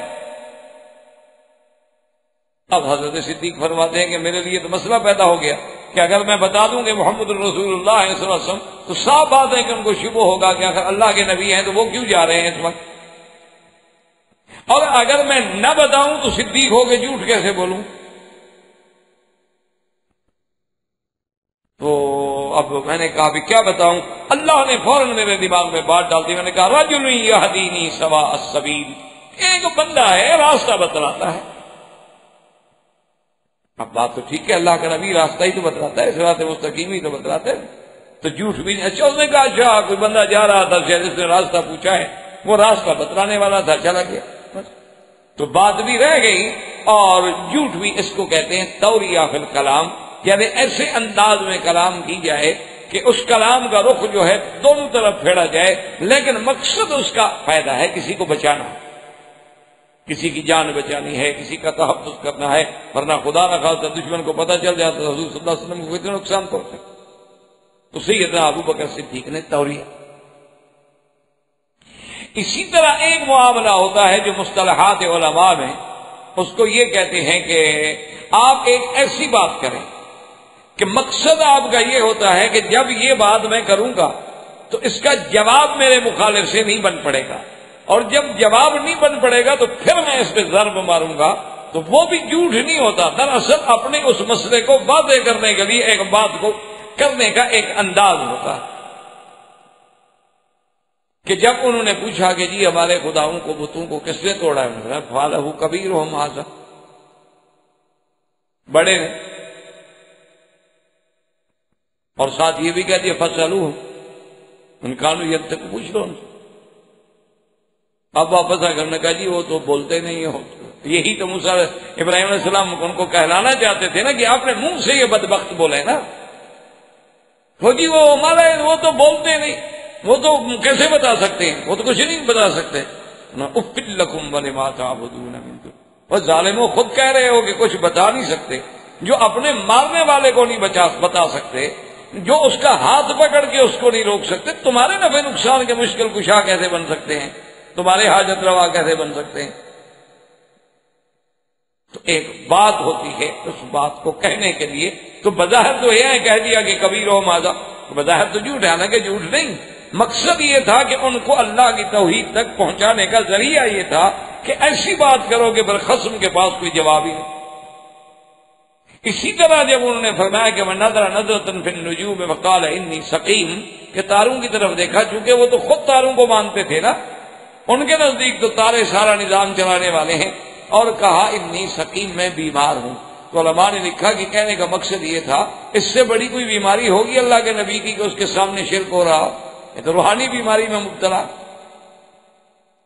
[SPEAKER 2] اب حضرت صدیق فرماتے ہیں کہ میرے لیے تو مسئلہ پیدا ہو گیا کہ اگر میں بتا دوں کہ محمد الرسول اللہ صلی اللہ علیہ وسلم تو صاف بات ہے کہ ان کو شبہ ہوگا کہ اگر اللہ کے نبی ہیں تو وہ کیوں جا رہے ہیں اس وقت، اور اگر میں نہ بتاؤں تو صدیق ہو کے جھوٹ کیسے بولوں؟ تو اب میں نے کہا بھی کیا بتاؤں؟ اللہ نے فوراً میرے دماغ میں بات ڈال دی، میں نے کہا رجل یہدینی سواء السبیل، ایک بندہ ہے راستہ بتلاتا ہے۔ اب بات تو ٹھیک ہے، اللہ کا نبی راستہ ہی تو بتلاتا ہے، صراط مستقیم ہی تو بتلاتا ہے، تو جھوٹ بھی نہیں۔ اچھا اس نے کہا اچھا کوئی بندہ جا رہا تھا جس نے راستہ پوچھا ہے وہ راستہ بتلانے والا تھا، چلا گیا، تو بات بھی رہ گئی اور جھوٹ بھی۔ اس کو کہتے ہیں توریہ فی الکلام، یعنی ایسے انداز میں کلام کی جائے کہ اس کلام کا رخ جو ہے دونوں طرف پھیرا جائے، لیکن مقصد اس کا فائدہ ہے، کسی کو بچانا ہے، کسی کی جان بچانی ہے، کسی کا تحفظ کرنا ہے، ورنہ خدا نہ خواستہ دشمن کو پتہ چل جاتا تو حضور صلی اللہ علیہ وسلم کو کتنا نقصان پہنچے۔ تو سیدنا ابو بکر صدیق نے توریہ۔ اسی طرح ایک معاملہ ہوتا ہے جو مصطلحات علماء میں اس کو یہ کہتے ہیں کہ آپ ایک ایسی بات کریں کہ مقصد آپ کا یہ ہوتا ہے کہ جب یہ بات میں کروں گا تو اس کا جواب میرے مخالف سے نہیں بن پڑے گا، اور جب جواب نہیں بن پڑے گا تو پھر میں اس پہ ضرب ماروں گا، تو وہ بھی جھوٹ نہیں ہوتا، دراصل اپنے اس مسئلے کو واضح کرنے کے لیے ایک بات کو کرنے کا ایک انداز ہوتا ہے۔ کہ جب انہوں نے پوچھا کہ جی ہمارے خداؤں کو بتوں کو کس نے توڑا ہے، انہوں نے کہا فعلہ کبیرہم ھذا، بڑے نے، اور ساتھ یہ بھی کہہ دیا فسألوہم ان کانوا ینطقون، پوچھ لو ان سے۔ اب واپس آ کر نے کہا جی وہ تو بولتے نہیں ہو، یہی تو موسیٰ ابراہیم علیہ السلام ان کو کہلانا چاہتے تھے نا کہ آپ نے منہ سے یہ بدبخت بولے نا، وہ جی وہ ہمارے وہ تو بولتے نہیں، وہ تو کیسے بتا سکتے ہیں، وہ تو کچھ نہیں بتا سکتے۔ اف لکم ولما تعبدون من دون، وہ ظالموں خود کہہ رہے ہو کہ کچھ بتا نہیں سکتے، جو اپنے مارنے والے کو نہیں بتا سکتے، جو اس کا ہاتھ پکڑ کے اس کو نہیں روک سکتے، تمہارے نفع نقصان کے مشکل کشا کیسے بن سکتے ہیں، تمہارے حاجت روا کیسے بن سکتے ہیں؟ تو ایک بات ہوتی ہے، اس بات کو کہنے کے لیے تو بظاہر تو یہ ہے کہہ دیا کہ کبیرہم ھذا، بظاہر تو جھوٹ ہے، حالانکہ جھوٹ نہیں، مقصد یہ تھا کہ ان کو اللہ کی توحید تک پہنچانے کا ذریعہ یہ تھا کہ ایسی بات کرو کہ بالخصم کے پاس کوئی جواب ہی نہیں۔ اسی طرح جب انہوں نے فرمایا کہ من نظر نظرۃ فی النجوم وقال انی سقیم، کہ تاروں کی طرف دیکھا، چونکہ وہ تو خود تاروں کو مانتے تھے نا، ان کے نزدیک تو تارے سارا نظام چلانے والے ہیں، اور کہا انی سقیم، میں بیمار ہوں۔ تو علماء نے لکھا کہ کہنے کا مقصد یہ تھا اس سے بڑی کوئی بیماری ہوگی اللہ کے نبی کی کہ اس کے سامنے شرک ہو رہا، یہ تو روحانی بیماری میں مبتلا۔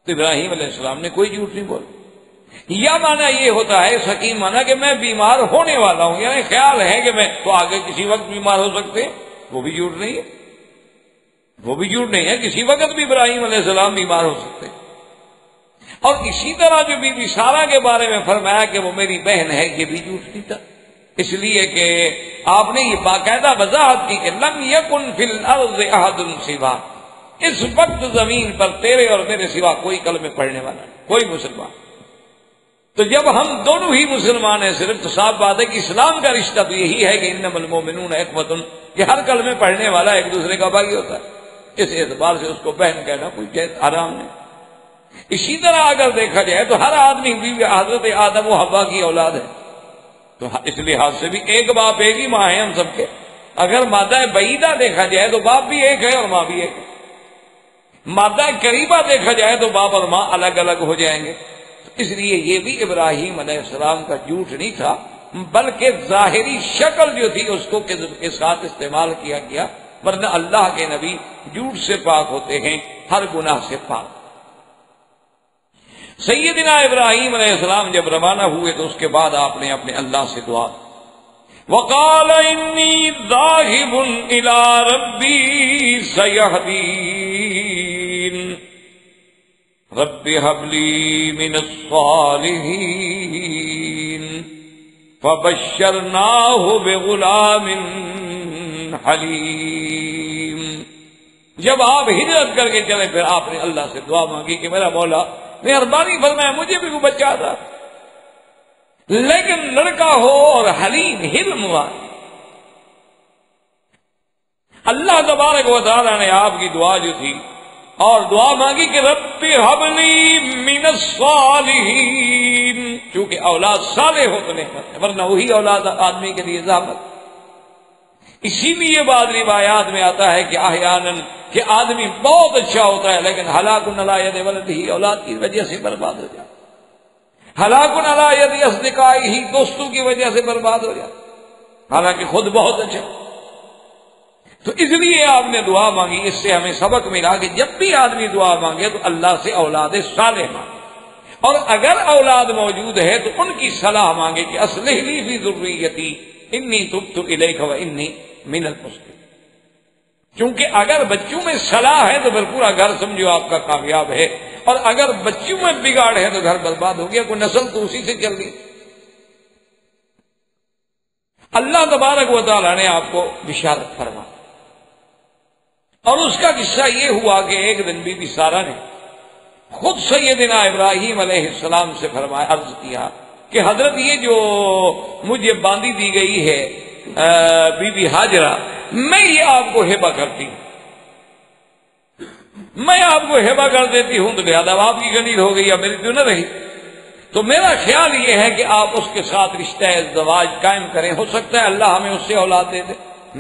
[SPEAKER 2] تو ابراہیم علیہ السلام نے کوئی جھوٹ نہیں بولا۔ یا مانا یہ ہوتا ہے سقیم مانا کہ میں بیمار ہونے والا ہوں، یعنی خیال ہے کہ میں تو آگے کسی وقت بیمار ہو سکتے ہیں، وہ بھی جھوٹ نہیں ہے، وہ بھی جھوٹ نہیں ہے، کسی وقت بھی ابراہیم علیہ السلام بیمار ہو سکتے ہیں۔ اور اسی طرح جو بی بی سارہ کے بارے میں فرمایا کہ وہ میری بہن ہے، یہ بھی جھوٹ نہیں تھا، اس لیے کہ آپ نے یہ باقاعدہ وضاحت کی کہ لم یکن فی الارض احد سوا، اس وقت زمین پر تیرے اور میرے سوا کوئی کلمے پڑھنے والا نہیں، کوئی مسلمان۔ تو جب ہم دونوں ہی مسلمان ہیں صرف، تو صاف بات ہے کہ اسلام کا رشتہ تو یہی ہے کہ انما المؤمنون اخوۃ، کہ ہر کلمے پڑھنے والا ایک دوسرے کا بھائی ہوتا ہے، اس اعتبار سے اس کو بہن کہنا کوئی حرام نہیں۔ اسی طرح اگر دیکھا جائے تو ہر آدمی بھی حضرت آدم و حوا کی اولاد ہے، تو اس لحاظ سے بھی ایک باپ ایک ہی ماں ہے ہم سب کے۔ اگر مادہ بعیدہ دیکھا جائے تو باپ بھی ایک ہے اور ماں بھی ایک ہے، مادہ قریبہ دیکھا جائے تو باپ اور ماں الگ الگ ہو جائیں گے۔ اس لیے یہ بھی ابراہیم علیہ السلام کا جھوٹ نہیں تھا، بلکہ ظاہری شکل جو تھی اس کو کذب کے ساتھ استعمال کیا گیا، ورنہ اللہ کے نبی جھوٹ سے پاک ہوتے ہیں، ہر گناہ سے پاک۔ سیدنا ابراہیم علیہ السلام جب روانہ ہوئے تو اس کے بعد آپ نے اپنے اللہ سے دعا، وقال انی ذاہب الی ربی سیہدین رب هب لی من الصالحین فبشرناہ بغلام حلیم۔ جب آپ ہجرت کر کے چلے پھر آپ نے اللہ سے دعا مانگی کہ میرا مولا مہربانی فرمائے مجھے بھی کوئی بچہ تھا، لیکن لڑکا ہو اور حلیم حلم والا۔ اللہ تبارک و تعالی نے آپ کی دعا جو تھی اور دعا مانگی کہ رب ہب لی من الصالحین، چونکہ اولاد صالح ہو تو نعمت ہے، ورنہ وہی اولاد آدمی کے لیے زحمت۔ اسی لیے بعض روایات میں آتا ہے کہ احیاناً کہ آدمی بہت اچھا ہوتا ہے لیکن ہلاک علی ید ولدہ، اولاد کی وجہ سے برباد ہو جاتا، ہلاک علی ید اصدقائہ، دوستوں کی وجہ سے برباد ہو جاتا، حالانکہ خود بہت اچھا۔ تو اس لیے آپ نے دعا مانگی۔ اس سے ہمیں سبق ملا کہ جب بھی آدمی دعا مانگے تو اللہ سے اولاد صالح مانگے، اور اگر اولاد موجود ہے تو ان کی صلاح مانگے کہ اصلح لی فی ذریتی انی تبت الیک و انی من المسلمین۔ کیونکہ اگر بچوں میں صلاح ہے تو پھر پورا گھر سمجھو آپ کا کامیاب ہے، اور اگر بچوں میں بگاڑ ہے تو گھر برباد ہو گیا، کوئی نسل تو اسی سے چل رہی۔ اللہ تبارک و تعالی نے آپ کو بشارت فرمائی، اور اس کا قصہ یہ ہوا کہ ایک دن بی بی سارہ نے خود سیدنا ابراہیم علیہ السلام سے فرمایا، عرض کیا کہ حضرت یہ جو مجھے باندھی دی گئی ہے بی بی ہاجرہ، میں یہ آپ کو ہبہ کرتی ہوں، میں آپ کو ہبہ کر دیتی ہوں، تو لہذا آپ کی غنیر ہو گئی یا میری تو نہ رہی، تو میرا خیال یہ ہے کہ آپ اس کے ساتھ رشتہ ازدواج قائم کریں، ہو سکتا ہے اللہ ہمیں اس سے اولاد دے دے۔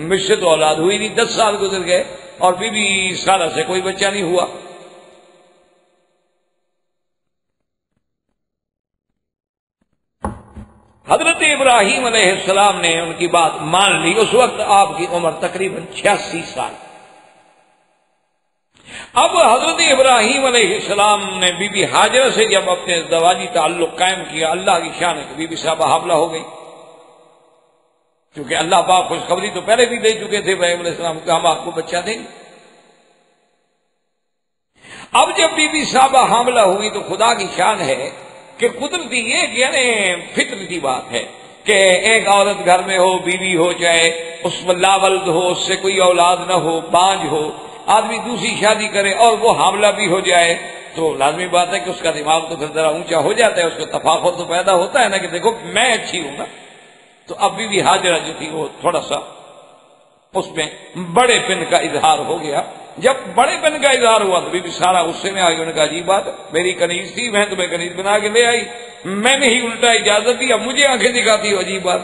[SPEAKER 2] مجھ سے تو اولاد ہوئی نہیں، 10 سال گزر گئے اور بی بی سارہ سے کوئی بچہ نہیں ہوا۔ حضرت ابراہیم علیہ السلام نے ان کی بات مان لی۔ اس وقت آپ کی عمر تقریباً 86 سال۔ اب حضرت ابراہیم علیہ السلام نے بی بی ہاجرہ سے جب اپنے ازدواجی تعلق قائم کیا، اللہ کی شان ہے کہ بی بی صاحبہ حاملہ ہو گئی، کیونکہ اللہ پاک خوشخبری تو پہلے بھی دے چکے تھے ابراہیم علیہ السلام کہ ہم آپ کو بچہ دیں گے۔ اب جب بی بی صاحبہ حاملہ ہوئی تو خدا کی شان ہے کہ قدرتی یہ یعنی فطرتی بات ہے کہ ایک عورت گھر میں ہو، بیوی ہو، چاہے اس میں لاولد ہو، اس سے کوئی اولاد نہ ہو، بانجھ ہو، آدمی دوسری شادی کرے اور وہ حاملہ بھی ہو جائے تو لازمی بات ہے کہ اس کا دماغ تو پھر ذرا اونچا ہو جاتا ہے، اس کو تفاخر تو پیدا ہوتا ہے نا کہ دیکھو میں اچھی ہوں نا۔ تو اب بی ہاجرہ جو تھی وہ تھوڑا سا اس میں بڑے پن کا اظہار ہو گیا۔ جب بڑے پن کا اظہار ہوا تو بی بی سارہ غصے میں آ گئی، انہوں نے کہا عجیب بات، میری کنیز تھی، میں تمہیں کنیز بنا کے لے آئی، میں نے ہی الٹا اجازت دی، اب مجھے آنکھیں دکھاتی ہو، عجیب بات۔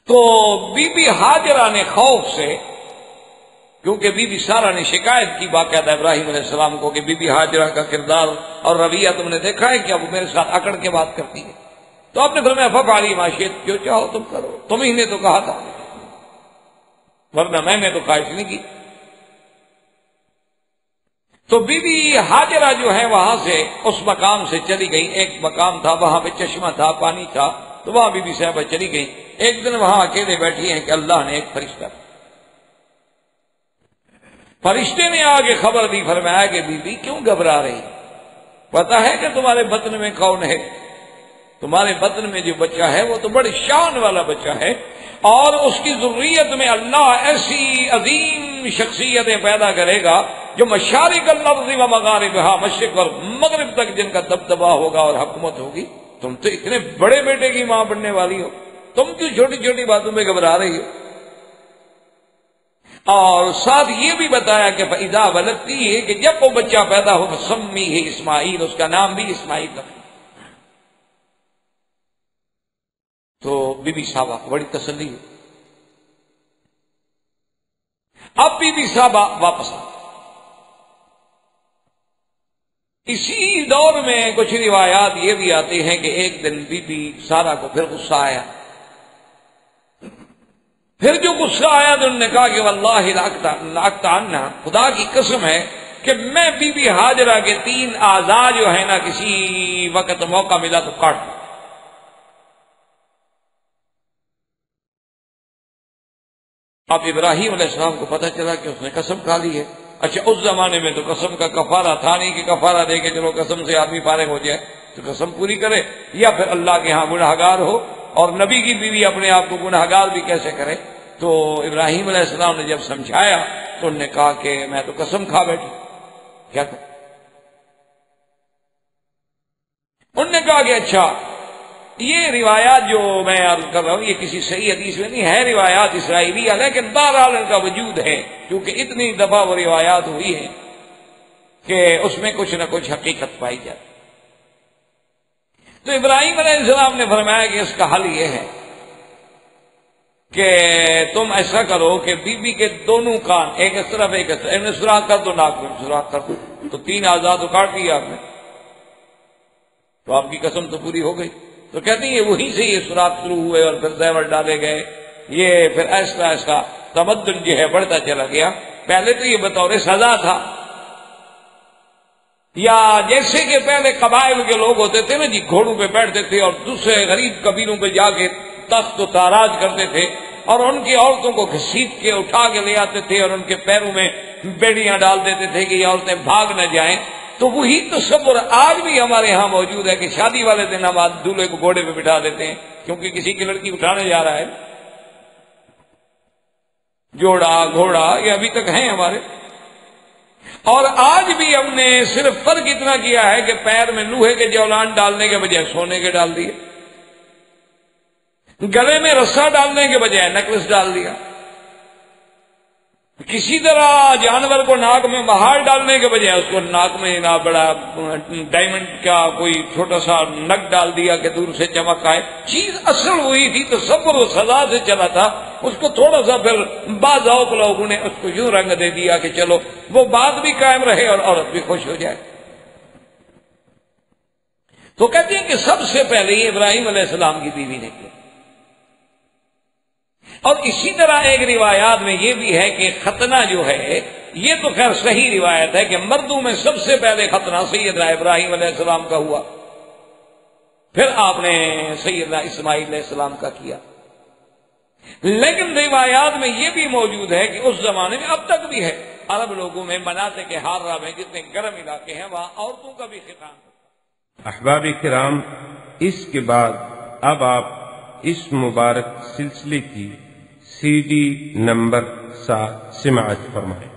[SPEAKER 2] تو بی بی ہاجرہ نے خوف سے، کیونکہ بی بی سارہ نے شکایت کی باقاعدہ ابراہیم علیہ السلام کو کہ بی بی ہاجرہ کا کردار اور رویہ تم نے دیکھا ہے کہ اب میرے ساتھ اکڑ کے بات کرتی ہے. تو آپ نے فرمایا ففعلی ما شئت، جو چاہو تم کرو، تم ہی نے تو کہا تھا، ورنہ میں نے تو خواہش نہیں کی. تو بی بی ہاجرہ جو ہے وہاں سے اس مقام سے چلی گئی. ایک مقام تھا وہاں پہ چشمہ تھا، پانی تھا، تو وہاں بی بی صاحبہ چلی گئی. ایک دن وہاں اکیلے بیٹھی ہیں کہ اللہ نے ایک فرشتے نے آگے خبر دی، فرمایا کہ بی بی کیوں گھبرا رہی، پتا ہے کہ تمہارے بطن میں کون ہے؟ تمہارے بطن میں جو بچہ ہے وہ تو بڑی شان والا بچہ ہے، اور اس کی ذریت میں اللہ ایسی عظیم شخصیتیں پیدا کرے گا جو مشارق الارض و مغاربہا، مشرق اور مغرب تک جن کا دبدبا ہوگا اور حکومت ہوگی. تم تو اتنے بڑے بیٹے کی ماں بننے والی ہو، تم کیوں چھوٹی چھوٹی باتوں میں گھبرا رہی ہو؟ اور ساتھ یہ بھی بتایا کہ فَإِذَا وَلَدْتِهِ ہے کہ جب وہ بچہ پیدا ہو فَسَمِّيهِ اسماعیل، اس کا نام بھی اسماعیل رکھنا. تو بی بی صاحبہ کو بڑی تسلی ہے. اب بی بی صاحبہ واپس آ. اسی دور میں کچھ روایات یہ بھی آتی ہیں کہ ایک دن بی بی سارہ کو پھر غصہ آیا. پھر جو غصہ آیا تو انہوں نے کہا کہ واللہ لاقطعن، خدا کی قسم ہے کہ میں بی بی ہاجرہ کے 3 اعضاء جو ہے نا کسی وقت موقع ملا تو کاٹ دوں. اب ابراہیم علیہ السلام کو پتہ چلا کہ اس نے قسم کھا لی ہے. اچھا اس زمانے میں تو قسم کا کفارہ تھا نہیں کہ کفارہ دے کے چلو قسم سے آدمی فارغ ہو جائے، تو قسم پوری کرے، یا پھر اللہ کے ہاں گنہگار ہو، اور نبی کی بیوی اپنے آپ کو گنہگار بھی کیسے کرے. تو ابراہیم علیہ السلام نے جب سمجھایا تو انہوں نے کہا کہ میں تو قسم کھا بیٹھی، کیا کروں؟ انہوں نے کہا کہ اچھا یہ روایات جو میں عرض کر رہا ہوں یہ کسی صحیح حدیث میں نہیں ہے، روایات اسرائیلیہ، لیکن بہرحال ان کا وجود ہے کیونکہ اتنی دفعہ وہ روایات ہوئی ہیں کہ اس میں کچھ نہ کچھ حقیقت پائی جاتی. تو ابراہیم علیہ السلام نے فرمایا کہ اس کا حل یہ ہے کہ تم ایسا کرو کہ بی بی کے دونوں کان ایک اس طرف ایک اس طرف سوراخ کر دو، ناک میں سوراخ کر دو. تو 3 اعضاء تو کاٹ دیا آپ نے، تو آپ کی قسم تو پوری ہو گئی. تو کہتی ہیں وہیں سے یہ سوراخ شروع ہوئے اور پھر زیور ڈالے گئے. یہ پھر ایسا ایسا تمدن جو ہے بڑھتا چلا گیا. پہلے تو یہ بطور سزا تھا، یا جیسے کہ پہلے قبائل کے لوگ ہوتے تھے نا جی، گھوڑوں پہ بیٹھتے تھے اور دوسرے غریب قبیلوں پہ جا کے تخت و تاراج کرتے تھے اور ان کی عورتوں کو گھسیٹ کے اٹھا کے لے آتے تھے اور ان کے پیروں میں بیڑیاں ڈال دیتے تھے کہ یہ عورتیں بھاگ نہ جائیں. تو وہی تصور آج بھی ہمارے ہاں موجود ہے کہ شادی والے دن ہم دولہے کو گھوڑے پہ بٹھا دیتے ہیں کیونکہ کسی کی لڑکی اٹھانے جا رہا ہے. جوڑا گھوڑا یہ ابھی تک ہیں ہمارے. اور آج بھی ہم نے صرف فرق اتنا کیا ہے کہ پیر میں لوہے کے جولان ڈالنے کے بجائے سونے کے ڈال دیے، گلے میں رسا ڈالنے کے بجائے نیکلس ڈال دیا، کسی طرح جانور کو ناک میں مہار ڈالنے کے بجائے اس کو ناک میں نہ بڑا ڈائمنڈ کا کوئی چھوٹا سا نگ ڈال دیا کہ دور سے چمک آئے. چیز اصل ہوئی تھی تصور و سزا سے چلا تھا، اس کو تھوڑا سا پھر بعض اوق لوگوں نے اس کو یوں رنگ دے دیا کہ چلو وہ بات بھی قائم رہے اور عورت بھی خوش ہو جائے. تو کہتے ہیں کہ سب سے پہلے یہ ابراہیم علیہ السلام کی بیوی نے کیا. اور اسی طرح ایک روایات میں یہ بھی ہے کہ ختنہ جو ہے یہ تو خیر صحیح روایت ہے کہ مردوں میں سب سے پہلے ختنہ سیدنا ابراہیم علیہ السلام کا ہوا، پھر آپ نے سیدنا اسماعیل علیہ السلام کا کیا. لیکن روایات میں یہ بھی موجود ہے کہ اس زمانے میں اب تک بھی ہے عرب لوگوں میں مناطق حارہ میں جتنے گرم علاقے ہیں وہاں عورتوں کا بھی ختان ہوتا.
[SPEAKER 1] احباب کرام، اس کے بعد اب آپ اس مبارک سلسلے کی CD نمبر 7 سماعت فرمائیں.